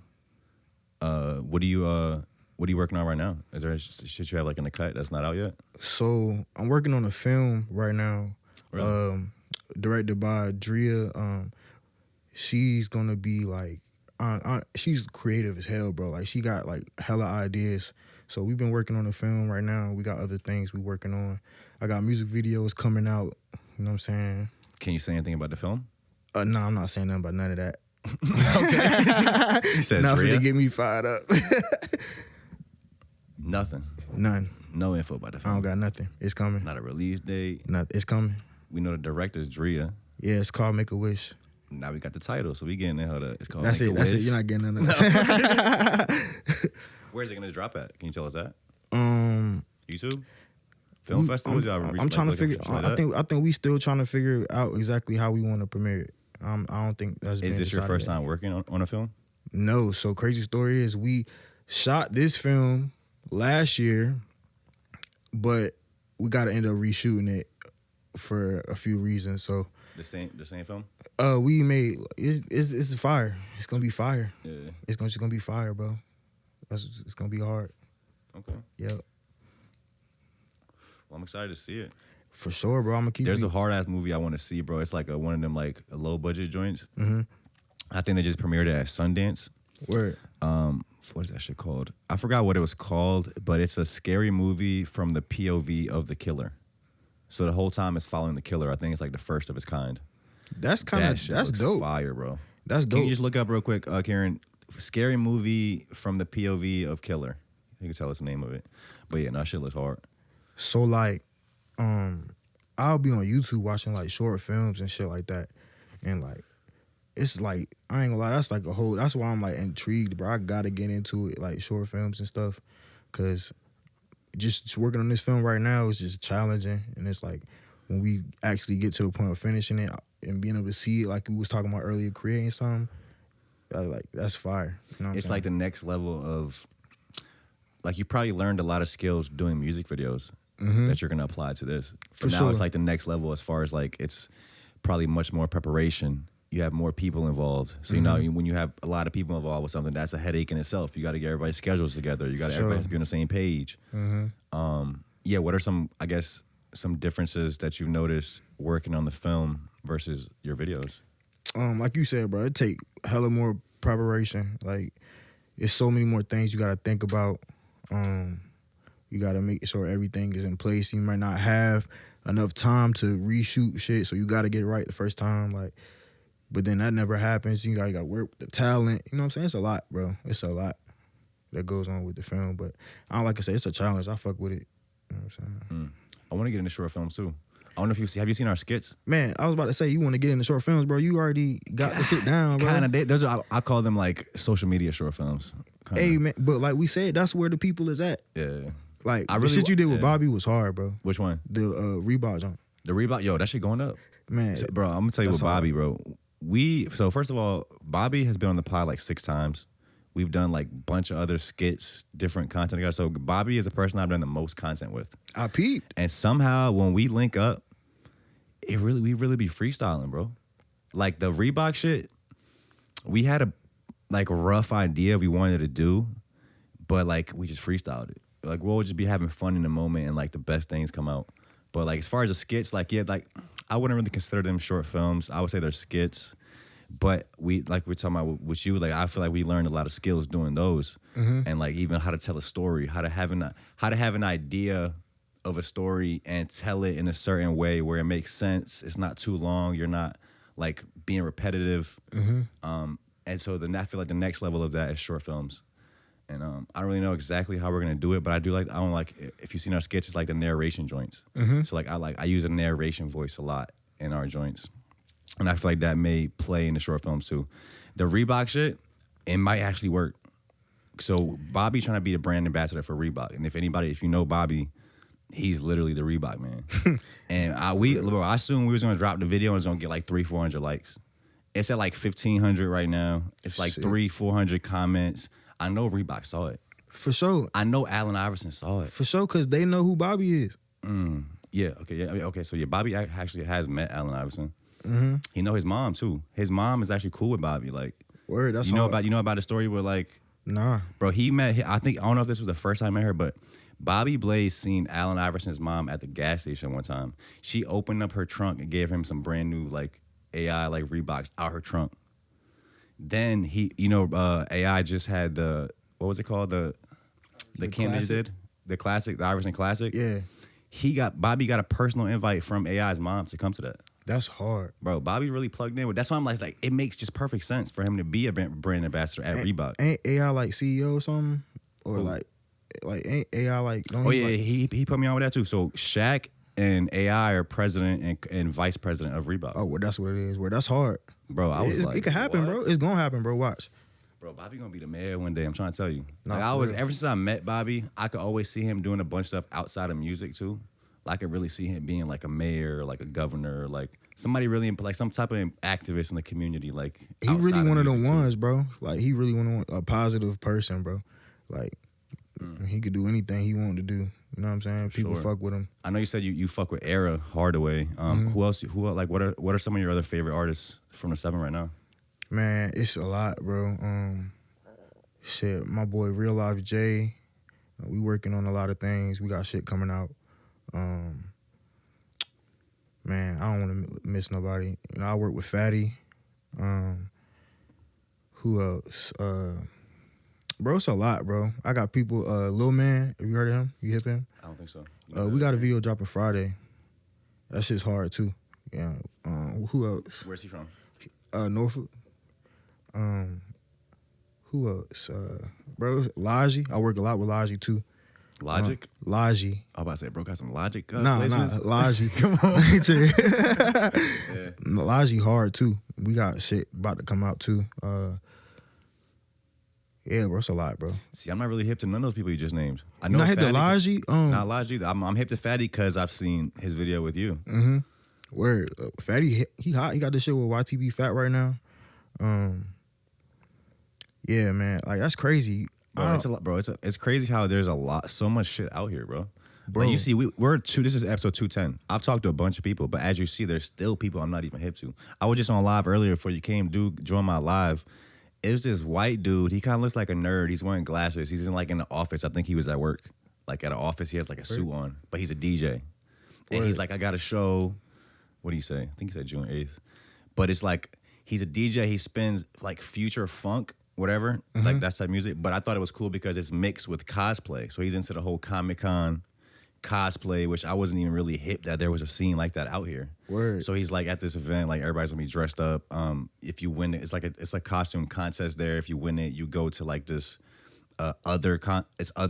[SPEAKER 2] What are you working on right now? Is there shit you have like in the cut that's not out yet?
[SPEAKER 1] So I'm working on a film right now.
[SPEAKER 2] Really?
[SPEAKER 1] Directed by Drea. She's gonna be like, she's creative as hell, bro. Like she got like hella ideas. So we've been working on a film right now. We got other things we working on. I got music videos coming out. You know what I'm saying?
[SPEAKER 2] Can you say anything about the film?
[SPEAKER 1] No, I'm not saying nothing about none of that.
[SPEAKER 2] Okay. You said
[SPEAKER 1] nothing to get me fired up.
[SPEAKER 2] Nothing.
[SPEAKER 1] None.
[SPEAKER 2] No info about the
[SPEAKER 1] I
[SPEAKER 2] film.
[SPEAKER 1] don't got nothing. It's coming.
[SPEAKER 2] Not a release date.
[SPEAKER 1] It's coming.
[SPEAKER 2] We know the director's Drea.
[SPEAKER 1] Yeah, it's called Make a Wish.
[SPEAKER 2] Now we got the title, so we getting it. It's called
[SPEAKER 1] That's
[SPEAKER 2] Make
[SPEAKER 1] it.
[SPEAKER 2] a
[SPEAKER 1] That's
[SPEAKER 2] Wish.
[SPEAKER 1] it. You're not getting none of that.
[SPEAKER 2] Where's it gonna drop at? Can you tell us that? YouTube? Film festivals?
[SPEAKER 1] I'm trying to figure. I think we still trying to figure out exactly how we want to premiere it. I don't think that's.
[SPEAKER 2] Is this your first time working on a film?
[SPEAKER 1] No. So crazy story is we shot this film last year, but we got to end up reshooting it for a few reasons. So
[SPEAKER 2] the same film.
[SPEAKER 1] We made it's fire. It's gonna be fire.
[SPEAKER 2] Yeah.
[SPEAKER 1] It's just gonna be fire, bro. It's gonna be hard.
[SPEAKER 2] Okay.
[SPEAKER 1] Yep.
[SPEAKER 2] Well, I'm excited to see it.
[SPEAKER 1] For sure, bro. I'm gonna keep.
[SPEAKER 2] There's a hard ass movie I want to see, bro. It's like one of them like low budget joints.
[SPEAKER 1] Mm-hmm.
[SPEAKER 2] I think they just premiered it at Sundance.
[SPEAKER 1] Word.
[SPEAKER 2] What is that shit called? I forgot what it was called, but it's a scary movie from the POV of the killer. So the whole time it's following the killer. I think it's like the first of its kind.
[SPEAKER 1] That's dope.
[SPEAKER 2] Fire, bro.
[SPEAKER 1] That's dope.
[SPEAKER 2] Can you just look up real quick, Karen? Scary movie from the POV of killer. You can tell us the name of it. But yeah, no, that shit looks hard.
[SPEAKER 1] So like, I'll be on YouTube watching like short films and shit like that, and like, it's like I ain't gonna lie, that's like a whole. That's why I'm like intrigued, bro. I gotta get into it, like short films and stuff, cause just working on this film right now is just challenging, and it's like when we actually get to the point of finishing it and being able to see it, like we was talking about earlier, creating something, like that's fire. You know what I'm
[SPEAKER 2] It's
[SPEAKER 1] saying?
[SPEAKER 2] like the next level of, like you probably learned a lot of skills doing music videos.
[SPEAKER 1] Mm-hmm.
[SPEAKER 2] That you're gonna apply to this.
[SPEAKER 1] For
[SPEAKER 2] But now
[SPEAKER 1] sure.
[SPEAKER 2] it's like the next level as far as like it's probably much more preparation. You have more people involved. So you know when you have a lot of people involved with something, that's a headache in itself. You got to get everybody's schedules together. You got to everybody has to be on the same page. Yeah, what are some differences that you've noticed working on the film versus your videos?
[SPEAKER 1] Like you said, bro, it take hella more preparation. Like, there's so many more things you gotta think about. You gotta make sure everything is in place. You might not have enough time to reshoot shit, so you gotta get it right the first time. Like, but then that never happens. You gotta work with the talent. You know what I'm saying? It's a lot, bro. It's a lot that goes on with the film. But I don't like to say it's a challenge. I fuck with it. You know what I'm saying?
[SPEAKER 2] I want to get into short films too. I don't know if have you seen our skits?
[SPEAKER 1] Man, I was about to say you want to get into short films, bro. You already got to sit down, bro.
[SPEAKER 2] Kind of. Those are, I call them like social media short films. Kinda.
[SPEAKER 1] Hey, man, but like we said, that's where the people is at.
[SPEAKER 2] Yeah.
[SPEAKER 1] Like,
[SPEAKER 2] I
[SPEAKER 1] the
[SPEAKER 2] really
[SPEAKER 1] shit you did with Bobby was hard, bro.
[SPEAKER 2] Which one?
[SPEAKER 1] The Reebok jump.
[SPEAKER 2] The Reebok? Yo, that shit going up.
[SPEAKER 1] Man.
[SPEAKER 2] So, bro, I'm going to tell you
[SPEAKER 1] that's
[SPEAKER 2] what Bobby,
[SPEAKER 1] hard.
[SPEAKER 2] bro. So first of all, Bobby has been on the pod like 6 times. We've done like a bunch of other skits, different content together. So Bobby is the person I've done the most content with.
[SPEAKER 1] I peeped.
[SPEAKER 2] And somehow when we link up, we really be freestyling, bro. Like the Reebok shit, we had a like rough idea we wanted to do, but like we just freestyled it. Like we'll just be having fun in the moment and like the best things come out. But like as far as the skits, like yeah, like I wouldn't really consider them short films. I would say they're skits. But we're talking about with you, like I feel like we learned a lot of skills doing those, and like even how to tell a story, how to have an idea of a story and tell it in a certain way where it makes sense. It's not too long. You're not like being repetitive. And so then I feel like the next level of that is short films. And I don't really know exactly how we're gonna do it, but I don't like if you've seen our skits, it's like the narration joints. So like I use a narration voice a lot in our joints. And I feel like that may play in the short films too. The Reebok shit, it might actually work. So Bobby trying to be the brand ambassador for Reebok. And if you know Bobby, he's literally the Reebok man. And I assumed we was gonna drop the video and it's gonna get like 300-400 likes. It's at like 1,500 right now. It's like 300-400 comments. I know Reebok saw it.
[SPEAKER 1] For sure.
[SPEAKER 2] I know Allen Iverson saw it.
[SPEAKER 1] For sure, because they know who Bobby is.
[SPEAKER 2] Yeah, okay. So yeah, Bobby actually has met Allen Iverson. He know his mom too. His mom is actually cool with Bobby. Like,
[SPEAKER 1] word, that's
[SPEAKER 2] you know
[SPEAKER 1] hard.
[SPEAKER 2] about the story where like,
[SPEAKER 1] nah,
[SPEAKER 2] bro, he met. I don't know if this was the first time I met her, but Bobby Blaze seen Allen Iverson's mom at the gas station one time. She opened up her trunk and gave him some brand new like AI like Reeboks out her trunk. Then AI just had the what was it called the camp they did the Iverson Classic.
[SPEAKER 1] Yeah,
[SPEAKER 2] Bobby got a personal invite from AI's mom to come to that.
[SPEAKER 1] that's hard,
[SPEAKER 2] Bro, Bobby really plugged in with. That's why I'm like it makes just perfect sense for him to be a brand ambassador at Reebok.
[SPEAKER 1] Ain't AI like CEO or something, or
[SPEAKER 2] Who?
[SPEAKER 1] like like ain't AI like? Don't
[SPEAKER 2] Oh
[SPEAKER 1] he,
[SPEAKER 2] yeah,
[SPEAKER 1] like,
[SPEAKER 2] he put me on with that too. So Shaq and AI are president and vice president of Reebok.
[SPEAKER 1] oh, well, that's what it is. Well, that's hard.
[SPEAKER 2] Bro, I was
[SPEAKER 1] It can happen,
[SPEAKER 2] what?
[SPEAKER 1] bro. It's gonna happen, bro. Watch.
[SPEAKER 2] Bro, Bobby gonna be the mayor one day. I'm trying to tell you.
[SPEAKER 1] Nah,
[SPEAKER 2] Like
[SPEAKER 1] for
[SPEAKER 2] I was
[SPEAKER 1] real.
[SPEAKER 2] ever since I met Bobby, I could always see him doing a bunch of stuff outside of music too. Like I could really see him being like a mayor, like a governor, like somebody really like some type of activist in the community. Like
[SPEAKER 1] He really one of the
[SPEAKER 2] music, too.
[SPEAKER 1] ones, bro. Like he really a positive person, bro. Like he could do anything he wanted to do. You know what I'm saying? People
[SPEAKER 2] Sure.
[SPEAKER 1] fuck with him.
[SPEAKER 2] I know you said you fuck with Era Hardaway. Who else? Like what are some of your other favorite artists from the 7 right now?
[SPEAKER 1] Man, it's a lot, bro. Shit, my boy Real Life J. We working on a lot of things. We got shit coming out. Man, I don't want to miss nobody. You know, I work with Fatty. Who else? Bro, it's a lot, bro. I got people. Lil Man, have you heard of him? You hip him?
[SPEAKER 2] I don't think so.
[SPEAKER 1] We got a video dropping Friday. That shit's hard too. Yeah. Who else?
[SPEAKER 2] Where's he from?
[SPEAKER 1] Norfolk. Who else? Bro, Logi. I work a lot with Logi too.
[SPEAKER 2] Logic?
[SPEAKER 1] Logi.
[SPEAKER 2] I was about to say, bro, got some Logic
[SPEAKER 1] Nah,
[SPEAKER 2] placements?
[SPEAKER 1] Logi.
[SPEAKER 2] Come on.
[SPEAKER 1] Yeah. Logi hard too. We got shit about to come out too. Yeah, bro, it's a lot, bro.
[SPEAKER 2] See, I'm not really hip to none of those people you just named. I
[SPEAKER 1] You
[SPEAKER 2] know
[SPEAKER 1] not hit the
[SPEAKER 2] Fatty.
[SPEAKER 1] Logi?
[SPEAKER 2] Not Logic. I'm hip to Fatty because I've seen his video with you.
[SPEAKER 1] Mm-hmm. Word. Fatty, he hot. He got this shit with YTB Fat right now. Yeah, man. Like, that's crazy.
[SPEAKER 2] Bro, it's a lot, bro. It's crazy how there's so much shit out here, bro.
[SPEAKER 1] Bro.
[SPEAKER 2] Like you see, this is episode 210. I've talked to a bunch of people, but as you see, there's still people I'm not even hip to. I was just on live earlier before you came, join my live. It was this white dude. He kind of looks like a nerd. He's wearing glasses. He's in the office. I think he was at work. Like at an office, he has like a suit on, but he's a DJ. And he's like, I got a show. What do you say? I think he said June 8th. But it's like, he's a DJ. He spins like future funk, whatever. Like that's that music. But I thought it was cool because it's mixed with cosplay. So he's into the whole Comic-Con cosplay, which I wasn't even really hip that there was a scene like that out here.
[SPEAKER 1] Word.
[SPEAKER 2] So he's like at this event, like everybody's gonna be dressed up. If you win it, it's like costume contest there. If you win it, you go to like this other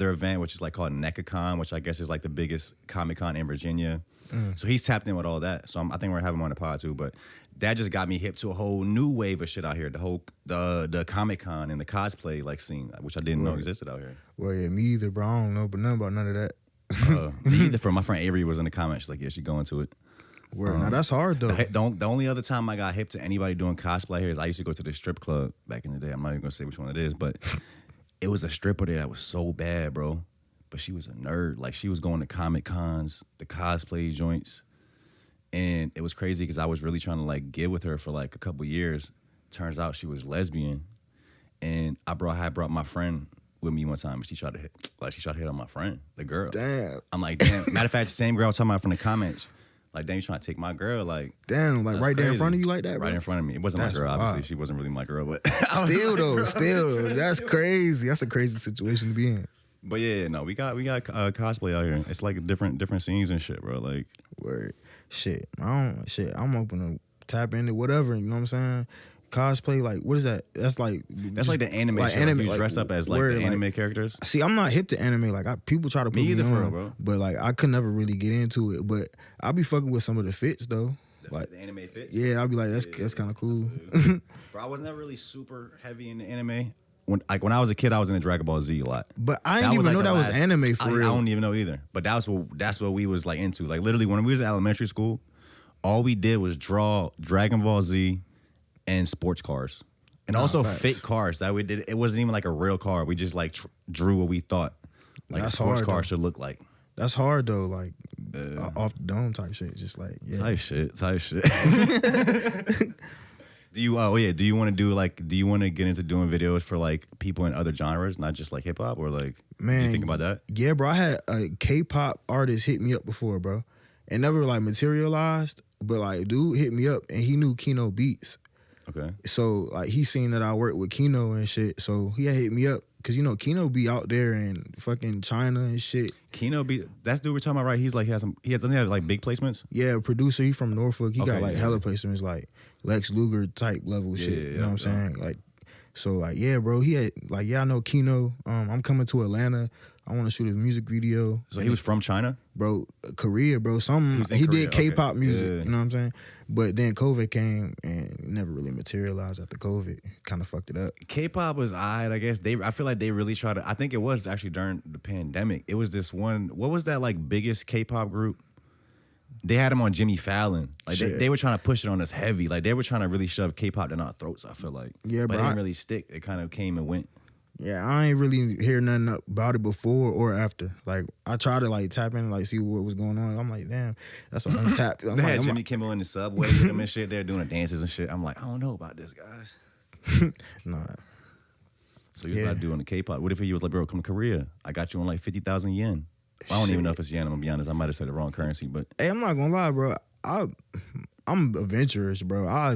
[SPEAKER 2] event, which is like called NECACon, which I guess is like the biggest Comic-Con in Virginia. So he's tapped in with all that. So I think we're having him on the pod too. But that just got me hip to a whole new wave of shit out here. The Comic-Con and the cosplay like scene, which I didn't know existed out here.
[SPEAKER 1] Well, yeah, me either, bro. I don't know but nothing about none of that.
[SPEAKER 2] Me either. My friend Avery was in the comments. She's like, yeah, she's going to it.
[SPEAKER 1] Word. Now, that's hard, though.
[SPEAKER 2] The only other time I got hip to anybody doing cosplay here is I used to go to the strip club back in the day. I'm not even going to say which one it is, but it was a stripper there that was so bad, bro. But she was a nerd. Like, she was going to Comic-Cons, the cosplay joints. And it was crazy because I was really trying to, like, get with her for, like, a couple years. Turns out she was lesbian. And I brought my friend with me one time. She tried to hit on my friend, the girl.
[SPEAKER 1] Damn.
[SPEAKER 2] I'm like, damn. Matter of fact, the same girl I was talking about from the comments. Like, damn, you trying to take my girl? Like,
[SPEAKER 1] damn, like right there in
[SPEAKER 2] crazy.
[SPEAKER 1] front of you like that, bro?
[SPEAKER 2] Right in front of me. It wasn't
[SPEAKER 1] That's
[SPEAKER 2] my girl,
[SPEAKER 1] wild.
[SPEAKER 2] obviously. She wasn't really my girl, but
[SPEAKER 1] Still, that's crazy. That's a crazy situation to be in.
[SPEAKER 2] But yeah, no, we got cosplay out here. It's like different scenes and shit, bro. Like,
[SPEAKER 1] Word. I'm open to tap into whatever, you know what I'm saying? Cosplay, like, what is that? That's like
[SPEAKER 2] the anime
[SPEAKER 1] like
[SPEAKER 2] shit.
[SPEAKER 1] anime,
[SPEAKER 2] Like, you
[SPEAKER 1] like,
[SPEAKER 2] dress up as like
[SPEAKER 1] word,
[SPEAKER 2] the
[SPEAKER 1] like-
[SPEAKER 2] anime characters.
[SPEAKER 1] See, I'm not hip to anime. Like, people try to put me
[SPEAKER 2] either,
[SPEAKER 1] on,
[SPEAKER 2] for real, bro.
[SPEAKER 1] but like I could never really get into it. But I be fucking with some of the fits though. Like,
[SPEAKER 2] the anime fits.
[SPEAKER 1] yeah, I'll be like, that's kind of cool.
[SPEAKER 2] Bro, I was never really super heavy in the anime. When I was a kid, I was into Dragon Ball Z a lot.
[SPEAKER 1] But I
[SPEAKER 2] That
[SPEAKER 1] didn't
[SPEAKER 2] was,
[SPEAKER 1] even
[SPEAKER 2] like,
[SPEAKER 1] know
[SPEAKER 2] the
[SPEAKER 1] that was anime for
[SPEAKER 2] I
[SPEAKER 1] real.
[SPEAKER 2] don't even know either. But that's what we was like into. Like literally when we was in elementary school, all we did was draw Dragon Ball Z and sports cars. And also
[SPEAKER 1] facts.
[SPEAKER 2] fake cars that we did. It wasn't even like a real car. We just like drew what we thought like
[SPEAKER 1] That's
[SPEAKER 2] a sports
[SPEAKER 1] hard,
[SPEAKER 2] car
[SPEAKER 1] though.
[SPEAKER 2] should look like.
[SPEAKER 1] That's hard though, like off the dome type shit. Just like, yeah.
[SPEAKER 2] Type shit. Do you want to get into doing videos for like people in other genres, not just like hip hop, or like
[SPEAKER 1] Man,
[SPEAKER 2] do you think about that?
[SPEAKER 1] Yeah, bro. I had a K-pop artist hit me up before, bro. It never like materialized, but like dude hit me up and he knew Kino Beats.
[SPEAKER 2] Okay.
[SPEAKER 1] So like he seen that I worked with Kino and shit. So he had hit me up because you know Kino be out there in fucking China and shit.
[SPEAKER 2] Kino that's dude we're talking about, right? He's like doesn't he have like big placements?
[SPEAKER 1] Yeah, producer. He from Norfolk. He got
[SPEAKER 2] Okay,
[SPEAKER 1] like
[SPEAKER 2] yeah.
[SPEAKER 1] hella placements, like Lex Luger type level shit.
[SPEAKER 2] Yeah,
[SPEAKER 1] You know what I'm
[SPEAKER 2] yeah.
[SPEAKER 1] saying? Like, so like yeah, bro. He had like I know Kino. I'm coming to Atlanta I want to shoot a music video.
[SPEAKER 2] So he was from China?
[SPEAKER 1] Bro, Korea, bro. He did K-pop music, you know what I'm saying? But then COVID came and it never really materialized after COVID. Kind of fucked it up.
[SPEAKER 2] K-pop was odd, I guess. I feel like they really tried to, I think it was actually during the pandemic. It was this one, what was that like biggest K-pop group? They had them on Jimmy Fallon. Like they were trying to push it on us heavy. Like they were trying to really shove K-pop down our throats, I feel like.
[SPEAKER 1] Yeah,
[SPEAKER 2] but it didn't really stick. It kind of came and went.
[SPEAKER 1] Yeah, I ain't really hear nothing about it before or after. Like, I tried to, like, tap in, like, see what was going on. I'm like, damn, that's an untapped.
[SPEAKER 2] They had Jimmy Kimmel in the subway with them and shit. They're doing the dances and shit. I'm like, I don't know about this, guys.
[SPEAKER 1] Nah.
[SPEAKER 2] So you about doing the K-pop. What if he was like, bro, come to Korea. I got you on, like, 50,000 yen. I don't even know if it's yen, I'm going to be honest. I might have said the wrong currency, but.
[SPEAKER 1] Hey, I'm not going to lie, bro. I'm adventurous, bro. I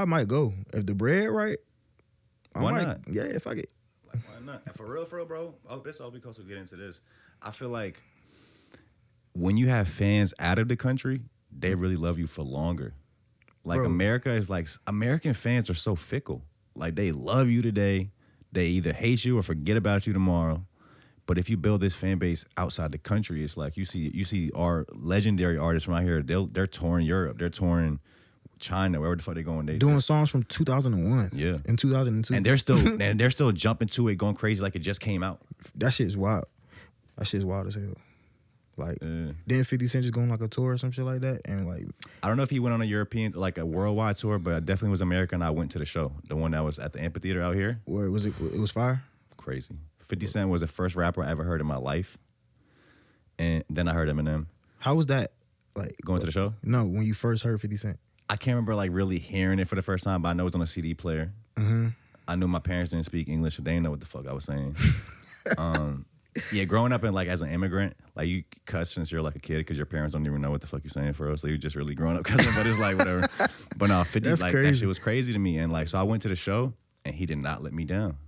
[SPEAKER 1] might go. If the bread right,
[SPEAKER 2] why not?
[SPEAKER 1] Yeah, if I get.
[SPEAKER 2] Like, why not? And for real, bro, this all because we get into this. I feel like when you have fans out of the country, they really love you for longer. Like, bro. American fans are so fickle. Like, they love you today. They either hate you or forget about you tomorrow. But if you build this fan base outside the country, it's like you see our legendary artists from out here, they're touring Europe. They're touring China, wherever the fuck they going. They
[SPEAKER 1] doing songs from 2001.
[SPEAKER 2] Yeah.
[SPEAKER 1] In 2002.
[SPEAKER 2] And they're still jumping to it, going crazy like it just came out.
[SPEAKER 1] That shit's wild. That shit's wild as hell. Like, then 50 Cent just going like a tour or some shit like that. And like,
[SPEAKER 2] I don't know if he went on a European, like a worldwide tour, but I definitely was American. I went to the show. The one that was at the amphitheater out here.
[SPEAKER 1] Where was it? It was fire?
[SPEAKER 2] Crazy. 50 Cent was the first rapper I ever heard in my life. And then I heard Eminem.
[SPEAKER 1] How was that? Like
[SPEAKER 2] going to the show?
[SPEAKER 1] No, when you first heard 50 Cent.
[SPEAKER 2] I can't remember like really hearing it for the first time, but I know it was on a CD player. Mm-hmm. I knew my parents didn't speak English, so they didn't know what the fuck I was saying. Yeah, growing up in like as an immigrant, like you cuss since you're like a kid because your parents don't even know what the fuck you're saying for us. So you're just really growing up cussing, but it's like whatever. But no, 50,
[SPEAKER 1] that's
[SPEAKER 2] like
[SPEAKER 1] crazy.
[SPEAKER 2] That shit was crazy to me. And like, so I went to the show and he did not let me down.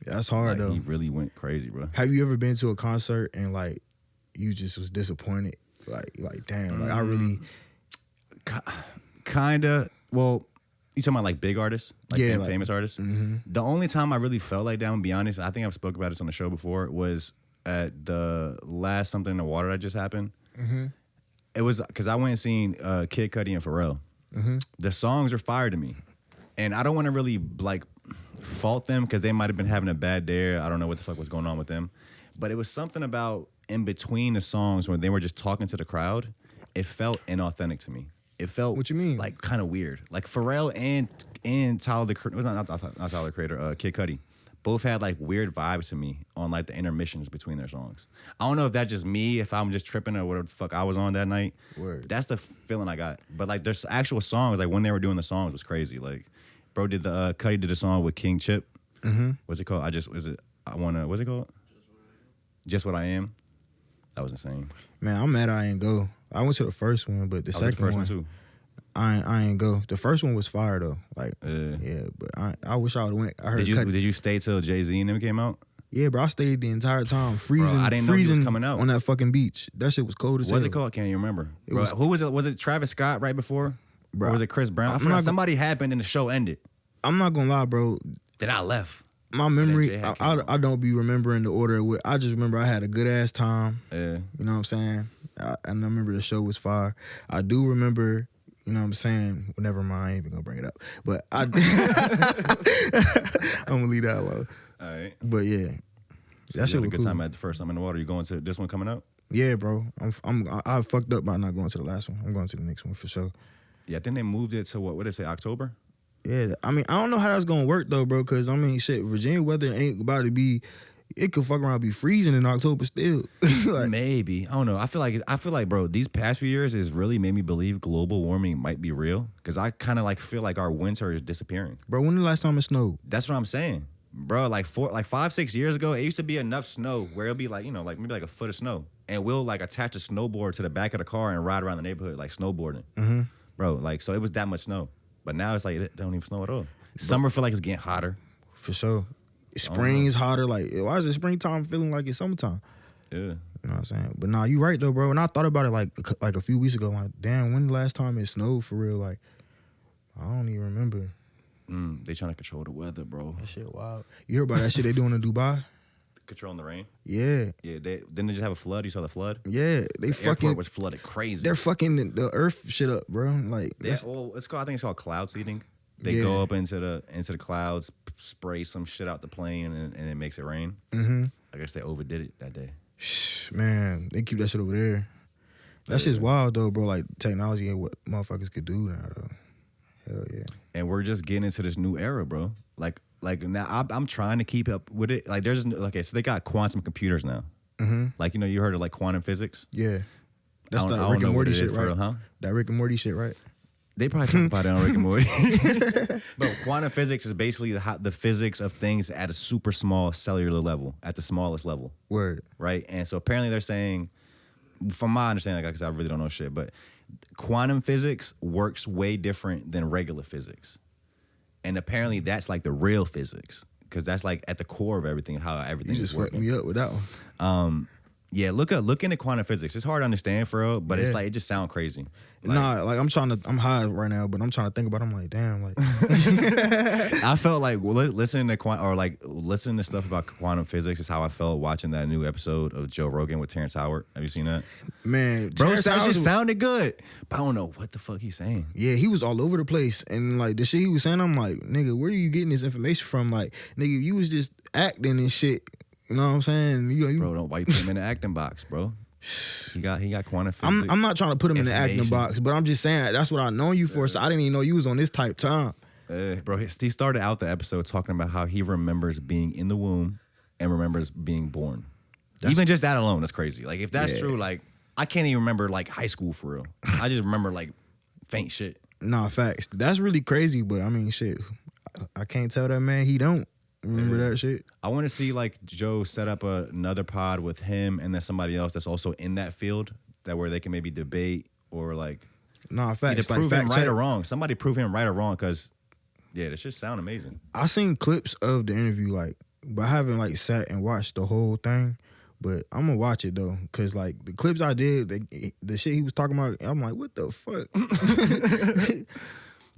[SPEAKER 1] Yeah, that's hard though.
[SPEAKER 2] He really went crazy, bro.
[SPEAKER 1] Have you ever been to a concert and like you just was disappointed? Like damn, like I really
[SPEAKER 2] kinda. Well, you talking about like big artists, like famous artists?
[SPEAKER 1] Mm-hmm.
[SPEAKER 2] The only time I really felt like that, to be honest, I think I've spoke about this on the show before, was at the last Something in the Water that just happened. Mm-hmm. It was because I went and seen Kid Cudi and Pharrell. Mm-hmm. The songs are fire to me, and I don't want to really like fault them because they might have been having a bad day. I don't know what the fuck was going on with them, but it was something about in between the songs when they were just talking to the crowd. It felt inauthentic to me. It felt
[SPEAKER 1] what you mean,
[SPEAKER 2] like kind of weird. Like Pharrell and Tyler the Creator, not Tyler the Creator, Kid Cudi, both had like weird vibes to me on like the intermissions between their songs. I don't know if that's just me, if I'm just tripping or whatever the fuck I was on that night.
[SPEAKER 1] Word.
[SPEAKER 2] That's the feeling I got. But like there's actual songs, like when they were doing the songs was crazy. Like bro did the Cudi did a song with King Chip. Mm-hmm. What's it called? What's it called? Just What I Am. That was insane.
[SPEAKER 1] Man, I'm mad I ain't go. I went to the first one, but the second one
[SPEAKER 2] too.
[SPEAKER 1] I ain't go. The first one was fire though. Like yeah, but I wish I would have went. I heard
[SPEAKER 2] did you stay till Jay-Z and them came out?
[SPEAKER 1] Yeah, bro, I stayed the entire time freezing.
[SPEAKER 2] Bro, I didn't know he was coming out
[SPEAKER 1] on that fucking beach. That shit was cold as hell.
[SPEAKER 2] What's it called? Can't you remember? Who was it? Was it Travis Scott right before? Bro, or was it Chris Brown? Somebody happened and the show ended. I'm
[SPEAKER 1] not gonna lie, bro.
[SPEAKER 2] Then I left.
[SPEAKER 1] My memory, I don't be remembering the order. I just remember I had a good ass time. Yeah. You know what I'm saying? And I remember the show was fire. I do remember, you know what I'm saying? Well, never mind, I ain't even gonna bring it up. But I'm gonna leave that alone.
[SPEAKER 2] All right.
[SPEAKER 1] But yeah.
[SPEAKER 2] So that shit was a good time at the first time in the water. You going to this one coming up?
[SPEAKER 1] Yeah, bro. I fucked up by not going to the last one. I'm going to the next one for sure.
[SPEAKER 2] Yeah, I think they moved it to what did they say, October?
[SPEAKER 1] Yeah, I mean, I don't know how that's gonna work though, bro. Cause I mean, shit, Virginia weather ain't about to be. It could fuck around be freezing in October still.
[SPEAKER 2] Like, maybe, I don't know. I feel like, bro, these past few years has really made me believe global warming might be real. Cause I kind of like feel like our winter is disappearing.
[SPEAKER 1] Bro, when the last time it snowed?
[SPEAKER 2] That's what I'm saying, bro. Like 5-6 years ago, it used to be enough snow where it'll be like like maybe like a foot of snow, and we'll like attach a snowboard to the back of the car and ride around the neighborhood like snowboarding, bro. Like so, it was that much snow, but now it's like it don't even snow at all. Summer feel like it's getting hotter.
[SPEAKER 1] For sure. Spring is hotter. Like, why is it springtime feeling like it's summertime?
[SPEAKER 2] Yeah.
[SPEAKER 1] You know what I'm saying? But nah, you right though, bro. And I thought about it like a few weeks ago. Like, damn, when the last time it snowed for real? Like, I don't even remember.
[SPEAKER 2] They trying to control the weather, bro.
[SPEAKER 1] That shit wild. You heard about that shit they doing in Dubai?
[SPEAKER 2] controlling the rain.
[SPEAKER 1] Yeah.
[SPEAKER 2] Yeah, didn't they just have a flood? You saw the flood?
[SPEAKER 1] Yeah, they
[SPEAKER 2] The
[SPEAKER 1] fucking
[SPEAKER 2] airport was flooded crazy.
[SPEAKER 1] They're fucking the earth shit up, bro. Like,
[SPEAKER 2] yeah, well, I think it's called cloud seeding. They
[SPEAKER 1] Yeah.
[SPEAKER 2] go up into the clouds, spray some shit out the plane, and it makes it rain.
[SPEAKER 1] mm-hmm.
[SPEAKER 2] I guess they overdid it that day.
[SPEAKER 1] Man, they keep that shit over there. That shit's wild though, bro. Like technology and what motherfuckers could do now, though. Hell yeah.
[SPEAKER 2] And we're just getting into this new era, bro. Like now, I'm trying to keep up with it. Like there's okay, so they got quantum computers now.
[SPEAKER 1] Mm-hmm.
[SPEAKER 2] Like you heard of like quantum physics?
[SPEAKER 1] Yeah. That's
[SPEAKER 2] I
[SPEAKER 1] that
[SPEAKER 2] don't
[SPEAKER 1] Rick
[SPEAKER 2] know
[SPEAKER 1] and
[SPEAKER 2] what
[SPEAKER 1] Morty
[SPEAKER 2] it
[SPEAKER 1] shit,
[SPEAKER 2] is for
[SPEAKER 1] right?
[SPEAKER 2] real, huh?
[SPEAKER 1] That Rick and Morty shit, right?
[SPEAKER 2] They probably talk about it on Rick and Morty. But quantum physics is basically the physics of things at a super small cellular level, at the smallest level.
[SPEAKER 1] Word.
[SPEAKER 2] Right? And so apparently they're saying, from my understanding, because I really don't know shit, but quantum physics works way different than regular physics. And apparently that's like the real physics, because that's like at the core of everything, how everything is working.
[SPEAKER 1] You just fucked me up with that one.
[SPEAKER 2] Yeah, look into quantum physics. It's hard to understand for real, but it's
[SPEAKER 1] Yeah.
[SPEAKER 2] like it just sounds crazy.
[SPEAKER 1] Like I'm high right now, but I'm trying to think about it. I'm like, damn, like
[SPEAKER 2] I felt like listening to stuff about quantum physics is how I felt watching that new episode of Joe Rogan with Terrence Howard. Have you seen that?
[SPEAKER 1] Man,
[SPEAKER 2] Bro,
[SPEAKER 1] Terrence
[SPEAKER 2] that
[SPEAKER 1] Howard
[SPEAKER 2] shit sounded good, but I don't know what the fuck he's saying.
[SPEAKER 1] Yeah, he was all over the place. And like the shit he was saying, I'm like, nigga, where are you getting this information from? Like, nigga, you was just acting and shit. You know what I'm saying?
[SPEAKER 2] Bro, why you put him in the acting box, bro? He got quantum physics.
[SPEAKER 1] I'm not trying to put him in the acting
[SPEAKER 2] information.
[SPEAKER 1] box, but I'm just saying that's what I know you for. So I didn't even know you was on this type time.
[SPEAKER 2] Bro, he started out the episode talking about how he remembers being in the womb and remembers being born. Even just that alone is crazy. Like, if that's true, like, I can't even remember, like, high school for real. I just remember, like, faint shit.
[SPEAKER 1] Nah, facts. That's really crazy, but I mean, shit, I can't tell that man he don't remember that shit.
[SPEAKER 2] I want to see, like, Joe set up another pod with him and then somebody else that's also in that field, that where they can maybe debate or, like,
[SPEAKER 1] nah, facts.
[SPEAKER 2] either prove him right or wrong. Somebody prove him right or wrong, because, yeah, this shit sound amazing.
[SPEAKER 1] I seen clips of the interview, like, but I haven't, like, sat and watched the whole thing. But I'm gonna watch it though, cause like the clips I did, the shit he was talking about, I'm like, what the fuck?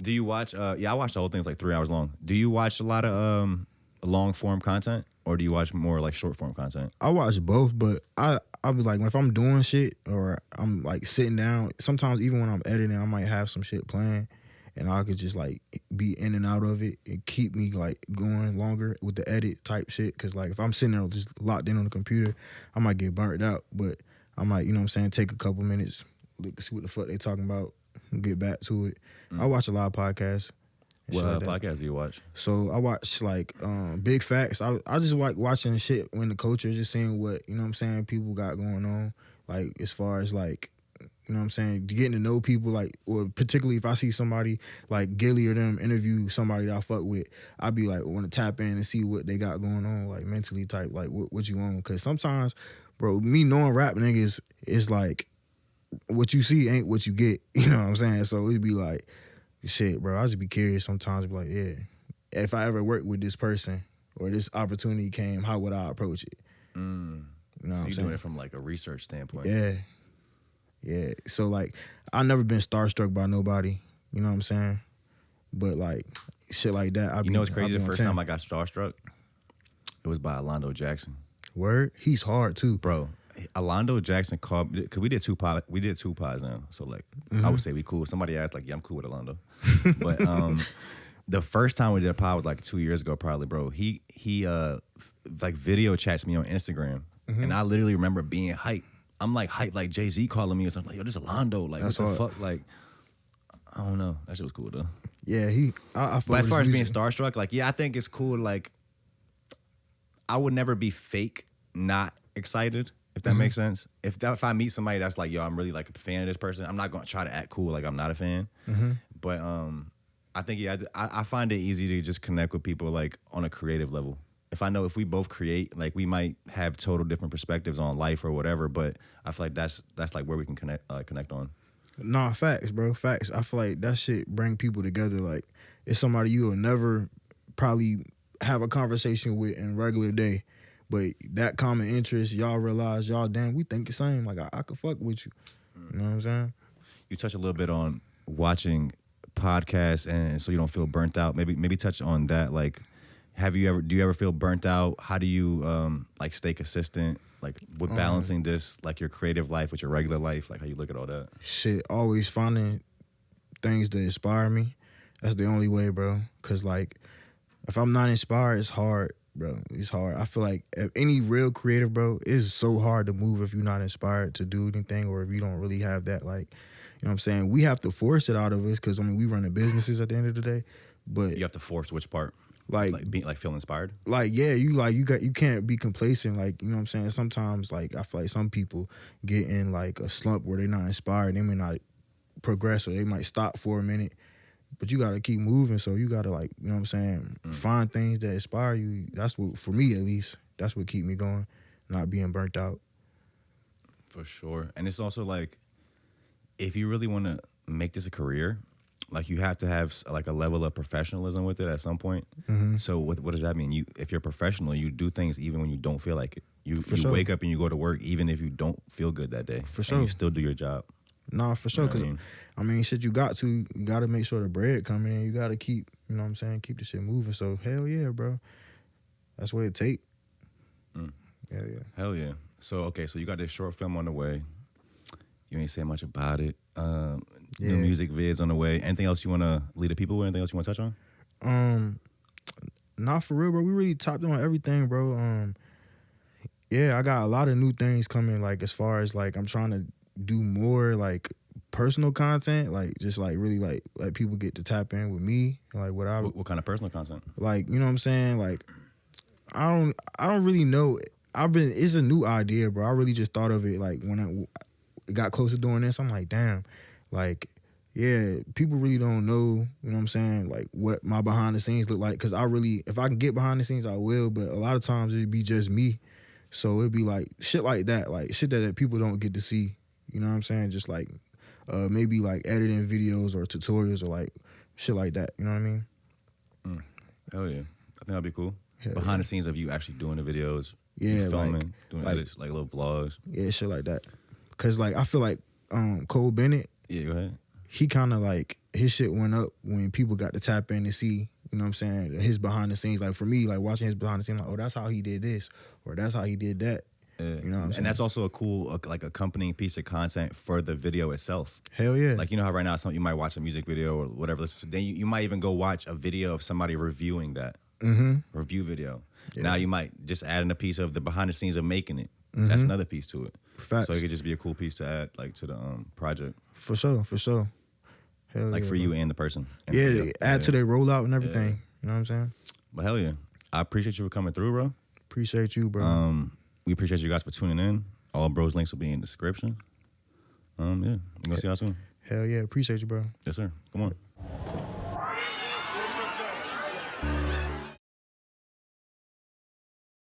[SPEAKER 2] Do you watch? I watched the whole thing. It's like 3 hours long. Do you watch a lot of long form content, or do you watch more like short form content?
[SPEAKER 1] I watch both, but I'll be like, if I'm doing shit or I'm like sitting down, sometimes even when I'm editing, I might have some shit playing, and I could just like be in and out of it and keep me like going longer with the edit type shit. Cause like if I'm sitting there just locked in on the computer, I might get burnt out. But I might, you know what I'm saying, take a couple minutes, look, see what the fuck they talking about, and get back to it. I watch a lot of podcasts.
[SPEAKER 2] What podcasts do you watch?
[SPEAKER 1] So I watch like Big Facts. I just like watching shit when the culture, just seeing what, you know what I'm saying, people got going on. Like as far as like, you know what I'm saying, getting to know people, like, or particularly if I see somebody like Gilly or them interview somebody that I fuck with, I'd be like, want to tap in and see what they got going on, like mentally type, like what you on. Cause sometimes, bro, me knowing rap niggas is like, what you see ain't what you get. You know what I'm saying? So it'd be like, shit, bro, I just be curious sometimes, be like, yeah, if I ever work with this person or this opportunity came, how would I approach it? You know
[SPEAKER 2] so
[SPEAKER 1] what I'm
[SPEAKER 2] you're
[SPEAKER 1] saying?
[SPEAKER 2] doing it from like a research standpoint.
[SPEAKER 1] Yeah. So like, I never been starstruck by nobody. You know what I'm saying? But like, shit like that.
[SPEAKER 2] You know what's crazy? The first time I got starstruck, it was by Alondo Jackson.
[SPEAKER 1] Word? He's hard too,
[SPEAKER 2] bro. Alondo Jackson called me, because we did two pods now. So like, I would say we cool. Somebody asked like, yeah, I'm cool with Alondo. But the first time we did a pod was like 2 years ago, probably, bro. He like video chats me on Instagram, and I literally remember being hyped. I'm like hyped, like Jay-Z calling me or something. Like, yo, this is Alondo. Like,
[SPEAKER 1] that's
[SPEAKER 2] what the fuck? Like, I don't know. That shit was cool though.
[SPEAKER 1] Yeah,
[SPEAKER 2] but as far as being starstruck, like, yeah, I think it's cool. Like, I would never be fake, not excited. If that makes sense. If I meet somebody that's like, yo, I'm really like a fan of this person, I'm not gonna try to act cool like I'm not a fan. But I think I find it easy to just connect with people like on a creative level. If we both create, like we might have total different perspectives on life or whatever, but I feel like that's like where we can connect on.
[SPEAKER 1] Nah, facts, bro. Facts. I feel like that shit bring people together. Like it's somebody you'll never probably have a conversation with in regular day. But that common interest, y'all realize, damn, we think the same. Like, I could fuck with you. You know what I'm saying?
[SPEAKER 2] You touch a little bit on watching podcasts and so you don't feel burnt out. Maybe touch on that. Like, do you ever feel burnt out? How do you like stay consistent? Like with balancing this, like your creative life with your regular life, like how you look at all that?
[SPEAKER 1] Shit, always finding things that inspire me. That's the only way, bro. Cause like, if I'm not inspired, it's hard, bro. It's hard. I feel like if any real creative, bro, it's so hard to move if you're not inspired to do anything, or if you don't really have that, like, you know what I'm saying? We have to force it out of us, because I mean, we run businesses at the end of the day. But
[SPEAKER 2] You have to force which part?
[SPEAKER 1] like
[SPEAKER 2] being like feel inspired?
[SPEAKER 1] Like, yeah, you can't be complacent, like, you know what I'm saying? Sometimes, like, I feel like some people get in like a slump where they're not inspired, they may not progress, or they might stop for a minute. But you gotta keep moving, so you gotta, like, you know what I'm saying, find things that inspire you. That's what, for me at least, that's what keep me going, not being burnt out.
[SPEAKER 2] For sure. And it's also like, if you really want to make this a career, like you have to have like a level of professionalism with it at some point. So what does that mean? If you're professional, you do things even when you don't feel like it. You
[SPEAKER 1] sure.
[SPEAKER 2] wake up and you go to work even if you don't feel good that day.
[SPEAKER 1] For sure.
[SPEAKER 2] And you still do your job.
[SPEAKER 1] Nah, for sure. Because, I mean, shit, you got to make sure the bread coming in. You got to keep, you know what I'm saying, keep the shit moving. So, hell yeah, bro. That's what it take. Hell yeah.
[SPEAKER 2] Hell yeah. So, okay, so you got this short film on the way. You ain't saying much about it. New music vids on the way. Anything else you want to lead the people with? Anything else you want to touch on?
[SPEAKER 1] Not for real, bro. We really topped on everything, bro. Yeah, I got a lot of new things coming, like, as far as, like, I'm trying to do more, like, personal content, like, just, like, really, like, let people get to tap in with me, like, what
[SPEAKER 2] kind of personal content?
[SPEAKER 1] Like, you know what I'm saying? Like, I don't really know. It's a new idea, bro. I really just thought of it, like, when I got close to doing this, I'm like, damn, like, yeah, people really don't know, you know what I'm saying, like, what my behind the scenes look like, because if I can get behind the scenes, I will, but a lot of times it'd be just me, so it'd be, like, shit like that, like, shit that people don't get to see, you know what I'm saying, just, like, maybe, like, editing videos or tutorials or, like, shit like that, you know what I mean?
[SPEAKER 2] Hell yeah. I think that'd be cool.
[SPEAKER 1] Hell
[SPEAKER 2] behind the scenes of you actually doing the videos,
[SPEAKER 1] yeah,
[SPEAKER 2] filming,
[SPEAKER 1] like,
[SPEAKER 2] doing edits, like little vlogs.
[SPEAKER 1] Yeah, shit like that. Because, like, I feel like Cole Bennett,
[SPEAKER 2] yeah, go ahead.
[SPEAKER 1] He kind of, like, his shit went up when people got to tap in and see, you know what I'm saying, his behind the scenes. Like, for me, like, watching his behind the scenes, like, oh, that's how he did this, or that's how he did that. You know what I'm saying?
[SPEAKER 2] And that's also a cool, like, accompanying piece of content for the video itself.
[SPEAKER 1] Hell yeah.
[SPEAKER 2] Like, you know how right now you might watch a music video or whatever. Then you might even go watch a video of somebody reviewing that. Review video. Yeah. Now you might just add in a piece of the behind the scenes of making it. That's another piece to it.
[SPEAKER 1] Facts.
[SPEAKER 2] So it could just be a cool piece to add, like, to the project.
[SPEAKER 1] For sure. Hell
[SPEAKER 2] like,
[SPEAKER 1] yeah,
[SPEAKER 2] for you and the person.
[SPEAKER 1] And add to their rollout and everything. Yeah. You know what I'm saying?
[SPEAKER 2] But hell yeah. I appreciate you for coming through, bro.
[SPEAKER 1] Appreciate you, bro.
[SPEAKER 2] We appreciate you guys for tuning in. All bros links will be in the description. Yeah. We're gonna see y'all soon.
[SPEAKER 1] Hell yeah. Appreciate you, bro.
[SPEAKER 2] Yes, sir. Come on.